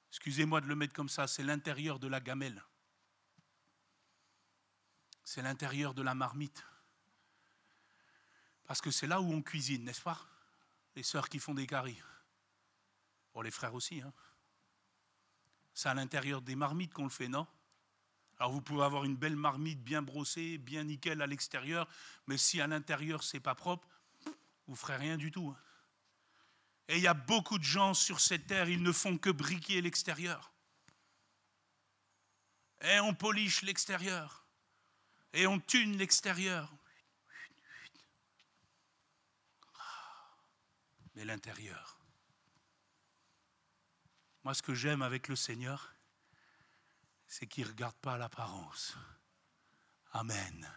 Excusez-moi de le mettre comme ça, c'est l'intérieur de la gamelle. C'est l'intérieur de la marmite. Parce que c'est là où on cuisine, n'est-ce pas? Les sœurs qui font des caries. Bon, les frères aussi. Hein. C'est à l'intérieur des marmites qu'on le fait, non? Alors vous pouvez avoir une belle marmite bien brossée, bien nickel à l'extérieur, mais si à l'intérieur c'est pas propre, vous ne ferez rien du tout. Hein. Et il y a beaucoup de gens sur cette terre, ils ne font que briquer l'extérieur. Et on polish l'extérieur. Et on tune l'extérieur. Mais l'intérieur. Moi, ce que j'aime avec le Seigneur, c'est qu'il ne regarde pas à l'apparence. Amen.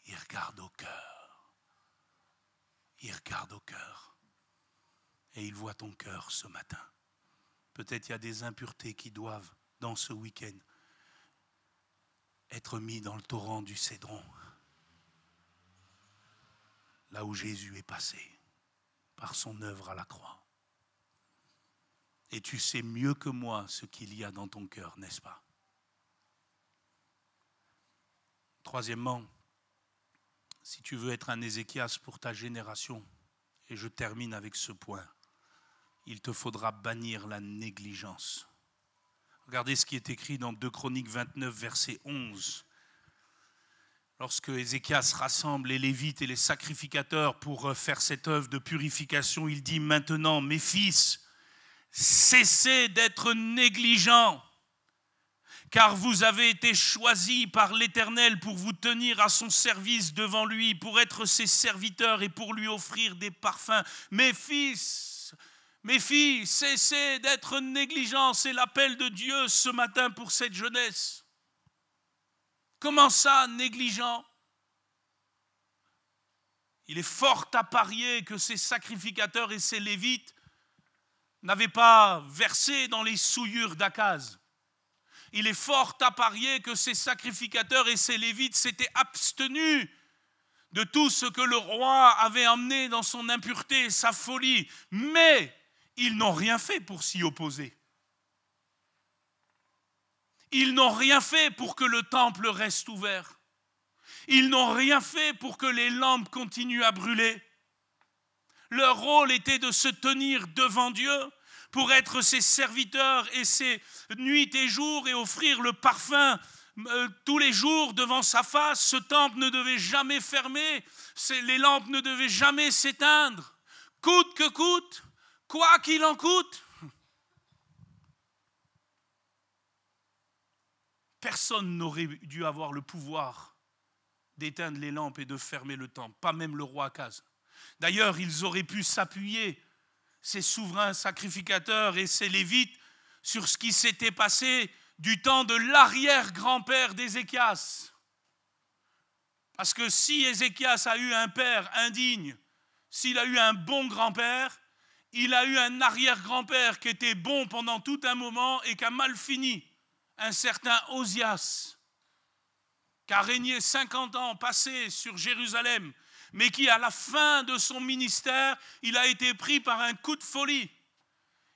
Il regarde au cœur. Il regarde au cœur. Et il voit ton cœur ce matin. Peut-être il y a des impuretés qui doivent, dans ce week-end, être mis dans le torrent du Cédron. Là où Jésus est passé, par son œuvre à la croix. Et tu sais mieux que moi ce qu'il y a dans ton cœur, n'est-ce pas? Troisièmement, si tu veux être un Ézéchias pour ta génération, et je termine avec ce point, il te faudra bannir la négligence. Regardez ce qui est écrit dans 2 Chroniques 29, verset 11. Lorsque Ézéchias rassemble les Lévites et les sacrificateurs pour faire cette œuvre de purification, il dit maintenant, mes fils, cessez d'être négligents, car vous avez été choisis par l'Éternel pour vous tenir à son service devant lui, pour être ses serviteurs et pour lui offrir des parfums. Mes fils, mes filles, cessez d'être négligents. C'est l'appel de Dieu ce matin pour cette jeunesse. Comment ça, négligent? Il est fort à parier que ces sacrificateurs et ces Lévites n'avaient pas versé dans les souillures d'Akaz. Il est fort à parier que ces sacrificateurs et ces Lévites s'étaient abstenus de tout ce que le roi avait emmené dans son impureté et sa folie. Mais ils n'ont rien fait pour s'y opposer. Ils n'ont rien fait pour que le temple reste ouvert. Ils n'ont rien fait pour que les lampes continuent à brûler. Leur rôle était de se tenir devant Dieu pour être ses serviteurs et ses nuits et jours et offrir le parfum tous les jours devant sa face. Ce temple ne devait jamais fermer, les lampes ne devaient jamais s'éteindre. Coûte que coûte, quoi qu'il en coûte. Personne n'aurait dû avoir le pouvoir d'éteindre les lampes et de fermer le temple, pas même le roi Akaz. D'ailleurs, ils auraient pu s'appuyer, ces souverains sacrificateurs et ces lévites, sur ce qui s'était passé du temps de l'arrière-grand-père d'Ézéchias. Parce que si Ézéchias a eu un père indigne, s'il a eu un bon grand-père, il a eu un arrière-grand-père qui était bon pendant tout un moment et qui a mal fini. Un certain Osias, qui a régné 50 ans passés sur Jérusalem, mais qui à la fin de son ministère, il a été pris par un coup de folie.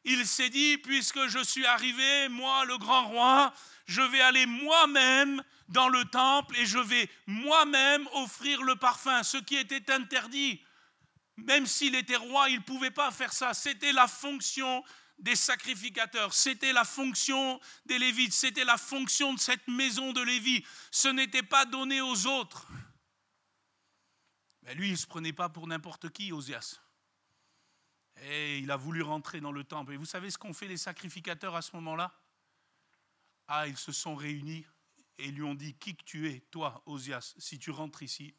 Il s'est dit, puisque je suis arrivé, moi le grand roi, je vais aller moi-même dans le temple et je vais moi-même offrir le parfum, ce qui était interdit. Même s'il était roi, il ne pouvait pas faire ça. C'était la fonction des sacrificateurs, c'était la fonction des Lévites, c'était la fonction de cette maison de Lévi. Ce n'était pas donné aux autres. Mais lui, il ne se prenait pas pour n'importe qui, Osias. Et il a voulu rentrer dans le temple. Et vous savez ce qu'ont fait les sacrificateurs à ce moment-là? Ah, ils se sont réunis et lui ont dit, qui que tu es, toi, Osias, si tu rentres ici?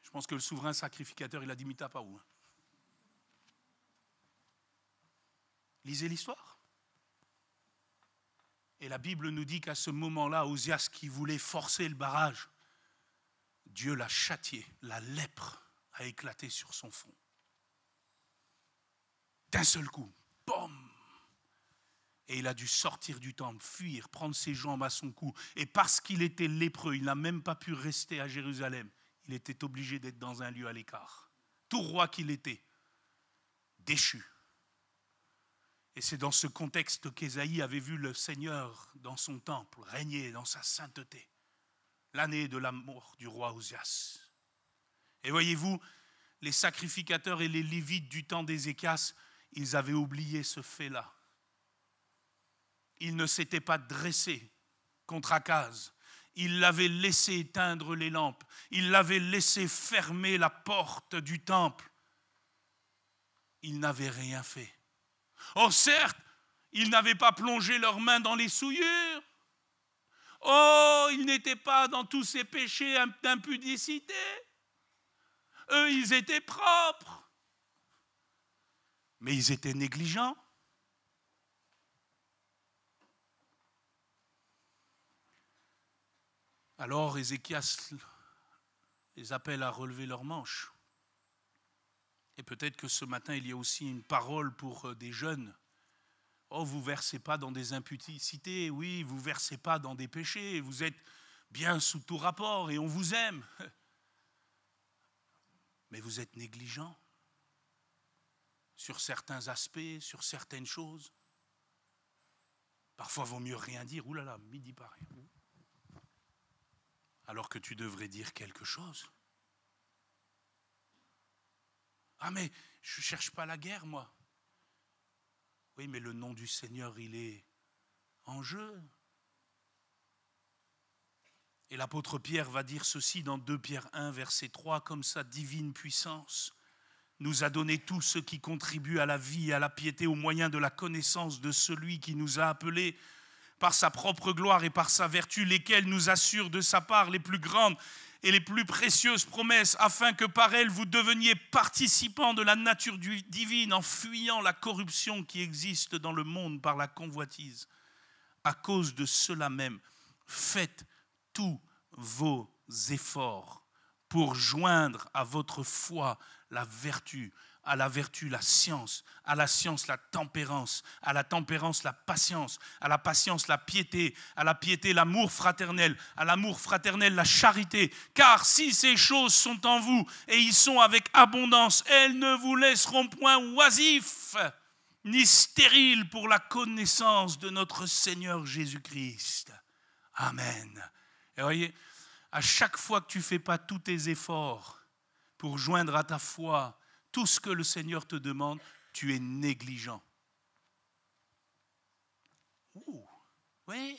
Je pense que le souverain sacrificateur, il a dit, mais t'as pas où? Lisez l'histoire. Et la Bible nous dit qu'à ce moment-là, Osias qui voulait forcer le barrage, Dieu l'a châtié, la lèpre a éclaté sur son front. D'un seul coup, boum! Et il a dû sortir du temple, fuir, prendre ses jambes à son cou. Et parce qu'il était lépreux, il n'a même pas pu rester à Jérusalem. Il était obligé d'être dans un lieu à l'écart. Tout roi qu'il était, déchu. Et c'est dans ce contexte qu'Ésaïe avait vu le Seigneur dans son temple, régner dans sa sainteté. L'année de la mort du roi Osias. Et voyez-vous, les sacrificateurs et les Lévites du temps d'Ézéchias, ils avaient oublié ce fait-là. Ils ne s'étaient pas dressés contre Akaz. Ils l'avaient laissé éteindre les lampes. Ils l'avaient laissé fermer la porte du temple. Ils n'avaient rien fait. Oh certes, ils n'avaient pas plongé leurs mains dans les souillures. Oh, ils n'étaient pas dans tous ces péchés d'impudicité. Eux, ils étaient propres. Mais ils étaient négligents. Alors Ézéchias les appelle à relever leurs manches. Et peut-être que ce matin, il y a aussi une parole pour des jeunes. Oh, vous ne versez pas dans des impudicités, oui, vous ne versez pas dans des péchés, vous êtes bien sous tout rapport et on vous aime. Mais vous êtes négligents sur certains aspects, sur certaines choses. Parfois, il vaut mieux rien dire. Ouh là là, midi pas rien. Alors que tu devrais dire quelque chose. Ah mais je ne cherche pas la guerre, moi. Oui, mais le nom du Seigneur, il est en jeu. Et l'apôtre Pierre va dire ceci dans 2 Pierre 1, verset 3, comme sa divine puissance nous a donné tout ce qui contribue à la vie et à la piété au moyen de la connaissance de celui qui nous a appelés par sa propre gloire et par sa vertu, lesquelles nous assurent de sa part les plus grandes et les plus précieuses promesses, afin que par elles vous deveniez participants de la nature divine en fuyant la corruption qui existe dans le monde par la convoitise. À cause de cela même, faites tous vos efforts pour joindre à votre foi la vertu, à la vertu la science, à la science la tempérance, à la tempérance la patience, à la patience la piété, à la piété l'amour fraternel, à l'amour fraternel la charité. Car si ces choses sont en vous et y sont avec abondance, elles ne vous laisseront point oisifs ni stériles pour la connaissance de notre Seigneur Jésus-Christ. Amen. Et voyez, à chaque fois que tu ne fais pas tous tes efforts pour joindre à ta foi tout ce que le Seigneur te demande, tu es négligent. Oui.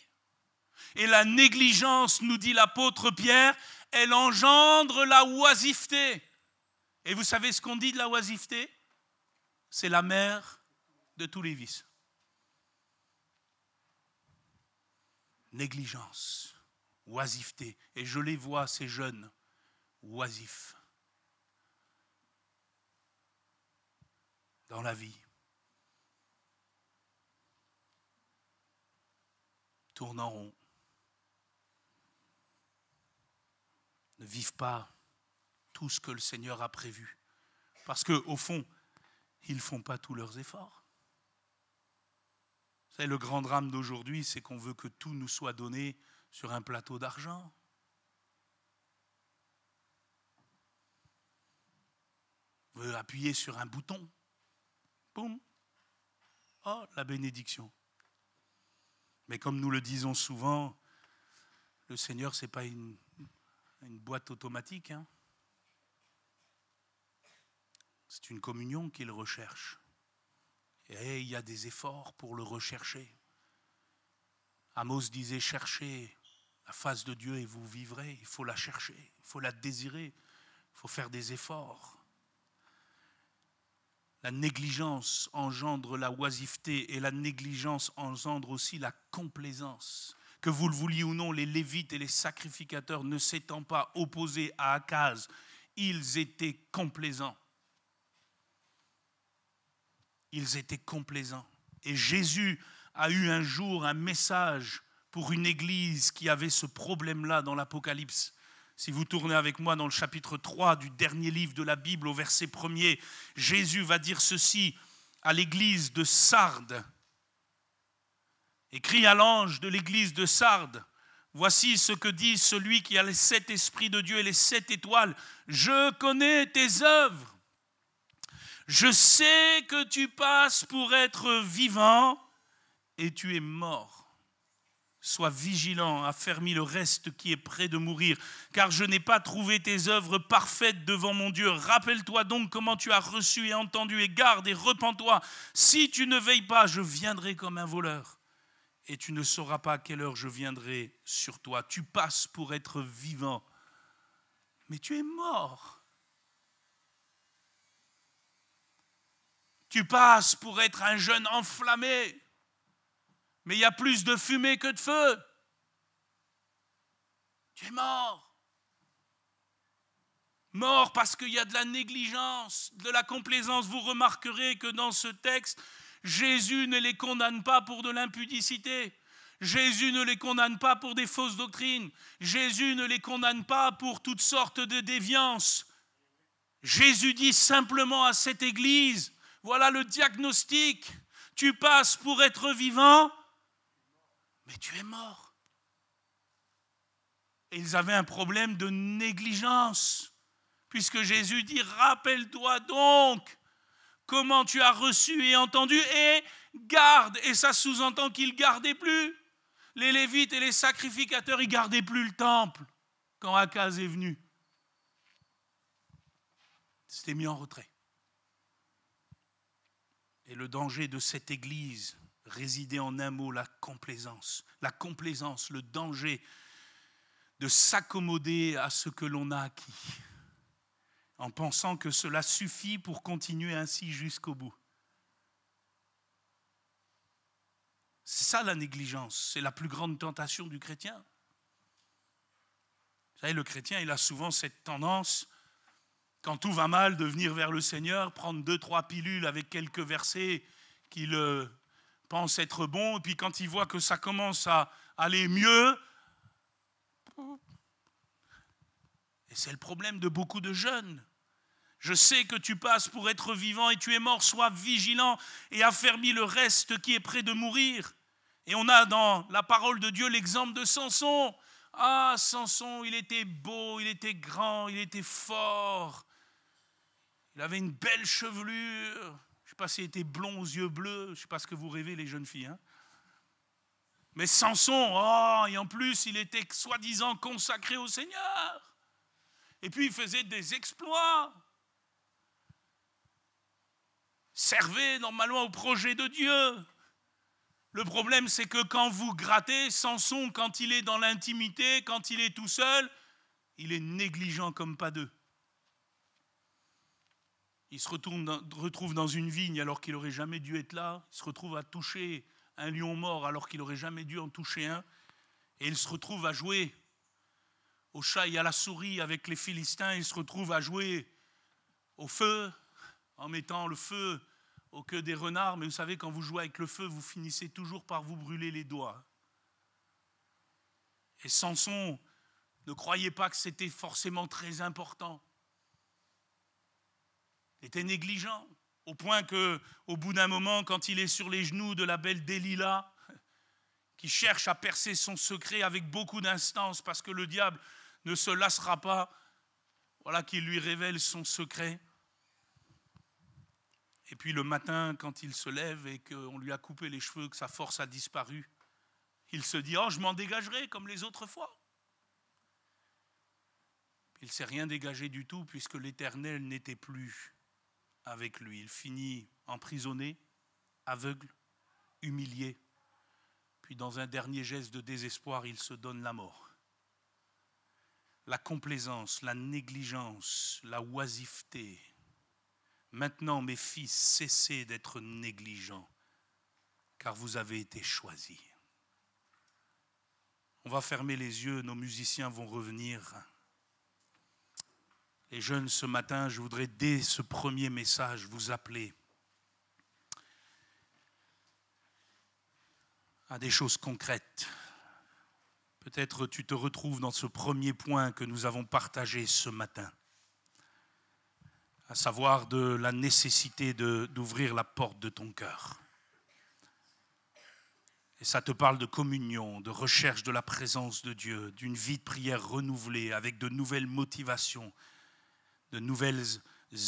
Et la négligence, nous dit l'apôtre Pierre, elle engendre la oisiveté. Et vous savez ce qu'on dit de la oisiveté? C'est la mère de tous les vices. Négligence, oisiveté. Et je les vois, ces jeunes, oisifs. Dans la vie. Tournent en rond. Ne vivent pas tout ce que le Seigneur a prévu. Parce qu'au fond, ils ne font pas tous leurs efforts. Vous savez, le grand drame d'aujourd'hui, c'est qu'on veut que tout nous soit donné sur un plateau d'argent. On veut appuyer sur un bouton. Boum. Oh, la bénédiction. Mais comme nous le disons souvent, le Seigneur, ce n'est pas une boîte automatique. Hein. C'est une communion qu'il recherche. Et il y a des efforts pour le rechercher. Amos disait, cherchez la face de Dieu et vous vivrez. Il faut la chercher, il faut la désirer, il faut faire des efforts. La négligence engendre la oisiveté et la négligence engendre aussi la complaisance. Que vous le vouliez ou non, les Lévites et les sacrificateurs ne s'étant pas opposés à Akaz, ils étaient complaisants. Ils étaient complaisants. Et Jésus a eu un jour un message pour une église qui avait ce problème-là dans l'Apocalypse. Si vous tournez avec moi dans le chapitre 3 du dernier livre de la Bible, au verset 1er, Jésus va dire ceci à l'église de Sardes. Écrit à l'ange de l'église de Sardes, voici ce que dit celui qui a les 7 esprits de Dieu et les 7 étoiles. Je connais tes œuvres. Je sais que tu passes pour être vivant et tu es mort. Sois vigilant, affermis le reste qui est près de mourir, car je n'ai pas trouvé tes œuvres parfaites devant mon Dieu. Rappelle-toi donc comment tu as reçu et entendu, et garde et repens-toi. Si tu ne veilles pas, je viendrai comme un voleur, et tu ne sauras pas à quelle heure je viendrai sur toi. Tu passes pour être vivant, mais tu es mort. Tu passes pour être un jeune enflammé, mais il y a plus de fumée que de feu. Tu es mort. Mort parce qu'il y a de la négligence, de la complaisance. Vous remarquerez que dans ce texte, Jésus ne les condamne pas pour de l'impudicité. Jésus ne les condamne pas pour des fausses doctrines. Jésus ne les condamne pas pour toutes sortes de déviances. Jésus dit simplement à cette église, voilà le diagnostic. Tu passes pour être vivant, mais tu es mort. Et ils avaient un problème de négligence, puisque Jésus dit, rappelle-toi donc comment tu as reçu et entendu, et garde. Et ça sous-entend qu'ils ne gardaient plus. Les Lévites et les sacrificateurs, ils ne gardaient plus le temple quand Akaz est venu. C'était mis en retrait. Et le danger de cette église résidait en un mot, la complaisance. La complaisance, le danger de s'accommoder à ce que l'on a acquis, en pensant que cela suffit pour continuer ainsi jusqu'au bout. C'est ça la négligence, c'est la plus grande tentation du chrétien. Vous savez, le chrétien, il a souvent cette tendance, quand tout va mal, de venir vers le Seigneur, prendre 2-3 pilules avec quelques versets qu'il pense être bons, et puis quand il voit que ça commence à aller mieux, et c'est le problème de beaucoup de jeunes. Je sais que tu passes pour être vivant et tu es mort, sois vigilant et affermis le reste qui est près de mourir. Et on a dans la parole de Dieu l'exemple de Samson. Ah, Samson, il était beau, il était grand, il était fort. Il avait une belle chevelure. Je ne sais pas s'il était blond aux yeux bleus. Je ne sais pas ce que vous rêvez les jeunes filles. Hein. Mais Samson, oh, et en plus, il était soi-disant consacré au Seigneur. Et puis il faisait des exploits. Servait normalement au projet de Dieu. Le problème, c'est que quand vous grattez, Samson, quand il est dans l'intimité, quand il est tout seul, il est négligent comme pas deux. Il se retrouve dans une vigne alors qu'il n'aurait jamais dû être là. Il se retrouve à toucher un lion mort alors qu'il n'aurait jamais dû en toucher un. Et il se retrouve à jouer au chat et à la souris avec les Philistins. Il se retrouve à jouer au feu, en mettant le feu aux queues des renards. Mais vous savez, quand vous jouez avec le feu, vous finissez toujours par vous brûler les doigts. Et Samson ne croyait pas que c'était forcément très important. Il était négligent, au point qu'au bout d'un moment, quand il est sur les genoux de la belle Delilah, qui cherche à percer son secret avec beaucoup d'instance, parce que le diable ne se lassera pas, voilà qu'il lui révèle son secret. Et puis le matin, quand il se lève et qu'on lui a coupé les cheveux, que sa force a disparu, il se dit « Oh, je m'en dégagerai comme les autres fois ». Il ne s'est rien dégagé du tout puisque l'Éternel n'était plus avec lui. Il finit emprisonné, aveugle, humilié. Puis dans un dernier geste de désespoir, il se donne la mort. La complaisance, la négligence, la oisiveté. Maintenant, mes fils, cessez d'être négligents, car vous avez été choisis. On va fermer les yeux, nos musiciens vont revenir. Les jeunes, ce matin, je voudrais dès ce premier message vous appeler à des choses concrètes. Peut-être tu te retrouves dans ce premier point que nous avons partagé ce matin, à savoir de la nécessité d'ouvrir la porte de ton cœur. Et ça te parle de communion, de recherche de la présence de Dieu, d'une vie de prière renouvelée avec de nouvelles motivations, de nouvelles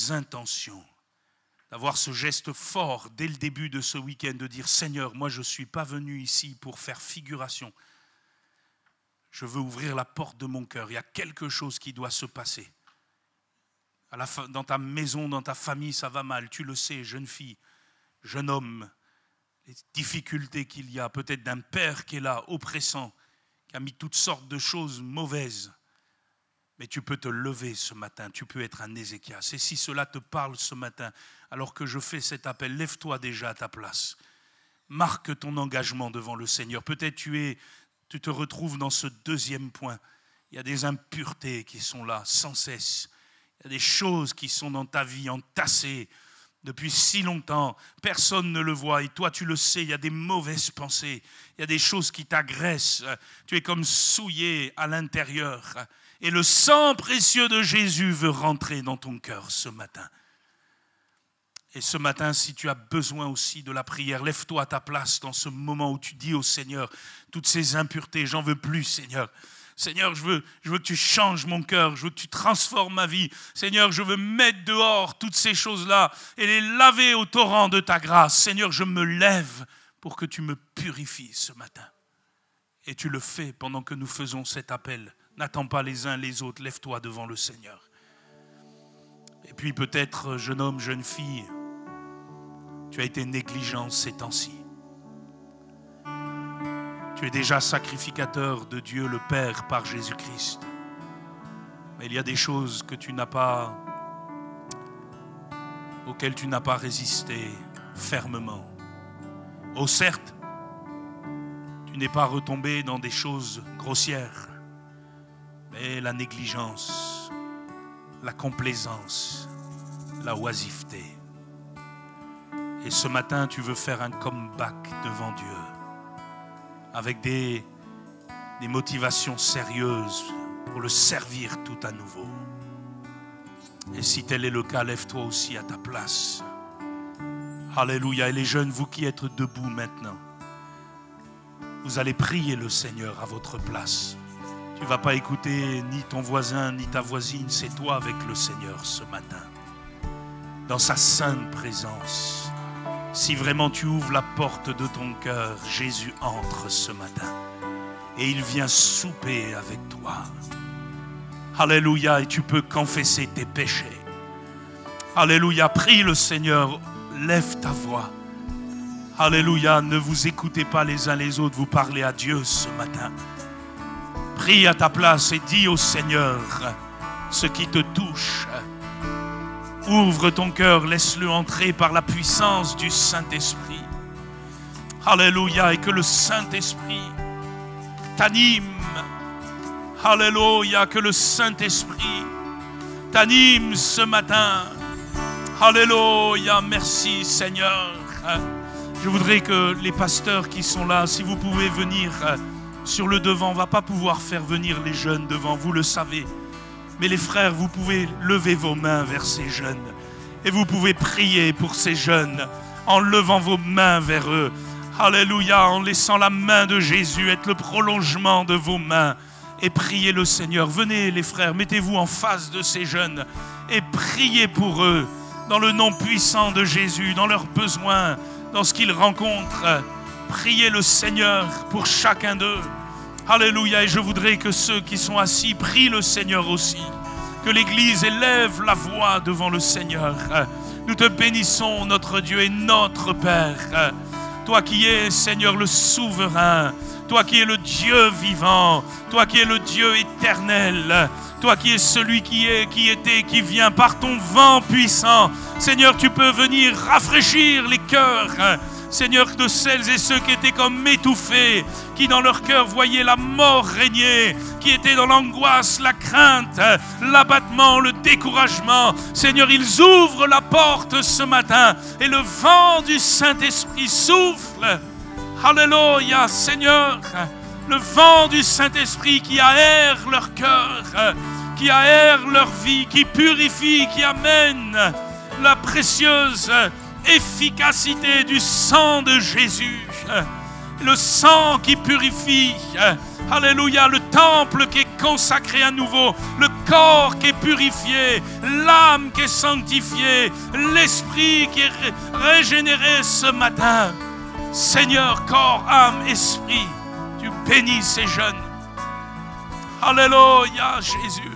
intentions, d'avoir ce geste fort dès le début de ce week-end, de dire « Seigneur, moi je ne suis pas venu ici pour faire figuration. Je veux ouvrir la porte de mon cœur. Il y a quelque chose qui doit se passer. Dans ta maison, dans ta famille, ça va mal. Tu le sais, jeune fille, jeune homme, les difficultés qu'il y a, peut-être d'un père qui est là, oppressant, qui a mis toutes sortes de choses mauvaises. Mais tu peux te lever ce matin, tu peux être un Ézéchias. Et si cela te parle ce matin, alors que je fais cet appel, lève-toi déjà à ta place. Marque ton engagement devant le Seigneur. Peut-être tu te retrouves dans ce deuxième point. Il y a des impuretés qui sont là sans cesse. Il y a des choses qui sont dans ta vie entassées depuis si longtemps. Personne ne le voit et toi tu le sais. Il y a des mauvaises pensées. Il y a des choses qui t'agressent. Tu es comme souillé à l'intérieur. Et le sang précieux de Jésus veut rentrer dans ton cœur ce matin. Et ce matin, si tu as besoin aussi de la prière, lève-toi à ta place dans ce moment où tu dis au Seigneur, toutes ces impuretés, j'en veux plus, Seigneur. Seigneur, je veux que tu changes mon cœur, je veux que tu transformes ma vie. Seigneur, je veux mettre dehors toutes ces choses-là et les laver au torrent de ta grâce. Seigneur, je me lève pour que tu me purifies ce matin. Et tu le fais pendant que nous faisons cet appel. N'attends pas les uns les autres, lève-toi devant le Seigneur. Et puis peut-être, jeune homme, jeune fille, tu as été négligent ces temps-ci. Tu es déjà sacrificateur de Dieu le Père par Jésus-Christ. Mais il y a des choses que auxquelles tu n'as pas résisté fermement. Oh certes, tu n'es pas retombé dans des choses grossières, mais la négligence, la complaisance, la oisiveté. Et ce matin, tu veux faire un comeback devant Dieu avec des motivations sérieuses pour le servir tout à nouveau. Et si tel est le cas, lève-toi aussi à ta place. Alléluia. Et les jeunes, vous qui êtes debout maintenant, vous allez prier le Seigneur à votre place. Tu ne vas pas écouter ni ton voisin, ni ta voisine. C'est toi avec le Seigneur ce matin. Dans sa sainte présence. Si vraiment tu ouvres la porte de ton cœur, Jésus entre ce matin. Et il vient souper avec toi. Alléluia. Et tu peux confesser tes péchés. Alléluia. Prie le Seigneur. Lève ta voix. Alléluia. Ne vous écoutez pas les uns les autres. Vous parlez à Dieu ce matin. Prie à ta place et dis au Seigneur ce qui te touche. Ouvre ton cœur, laisse-le entrer par la puissance du Saint-Esprit. Alléluia. Et que le Saint-Esprit t'anime. Alléluia, que le Saint-Esprit t'anime ce matin. Alléluia, merci Seigneur. Je voudrais que les pasteurs qui sont là, si vous pouvez venir sur le devant, on ne va pas pouvoir faire venir les jeunes devant, vous le savez. Mais les frères, vous pouvez lever vos mains vers ces jeunes. Et vous pouvez prier pour ces jeunes en levant vos mains vers eux. Alléluia, en laissant la main de Jésus être le prolongement de vos mains. Et priez le Seigneur. Venez les frères, mettez-vous en face de ces jeunes et priez pour eux. Dans le nom puissant de Jésus, dans leurs besoins, dans ce qu'ils rencontrent. Priez le Seigneur pour chacun d'eux. Alléluia, et je voudrais que ceux qui sont assis prient le Seigneur aussi. Que l'Église élève la voix devant le Seigneur. Nous te bénissons, notre Dieu et notre Père. Toi qui es, Seigneur, le souverain. Toi qui es le Dieu vivant. Toi qui es le Dieu éternel. Toi qui es celui qui est, qui était, qui vient par ton vent puissant. Seigneur, tu peux venir rafraîchir les cœurs. Seigneur, de celles et ceux qui étaient comme étouffés, qui dans leur cœur voyaient la mort régner, qui étaient dans l'angoisse, la crainte, l'abattement, le découragement. Seigneur, ils ouvrent la porte ce matin et le vent du Saint-Esprit souffle. Alléluia, Seigneur, le vent du Saint-Esprit qui aère leur cœur, qui aère leur vie, qui purifie, qui amène la précieuse efficacité du sang de Jésus, le sang qui purifie, alléluia, le temple qui est consacré à nouveau, le corps qui est purifié, l'âme qui est sanctifiée, l'esprit qui est régénéré ce matin. Seigneur, corps, âme, esprit, tu bénis ces jeunes. Alléluia, Jésus.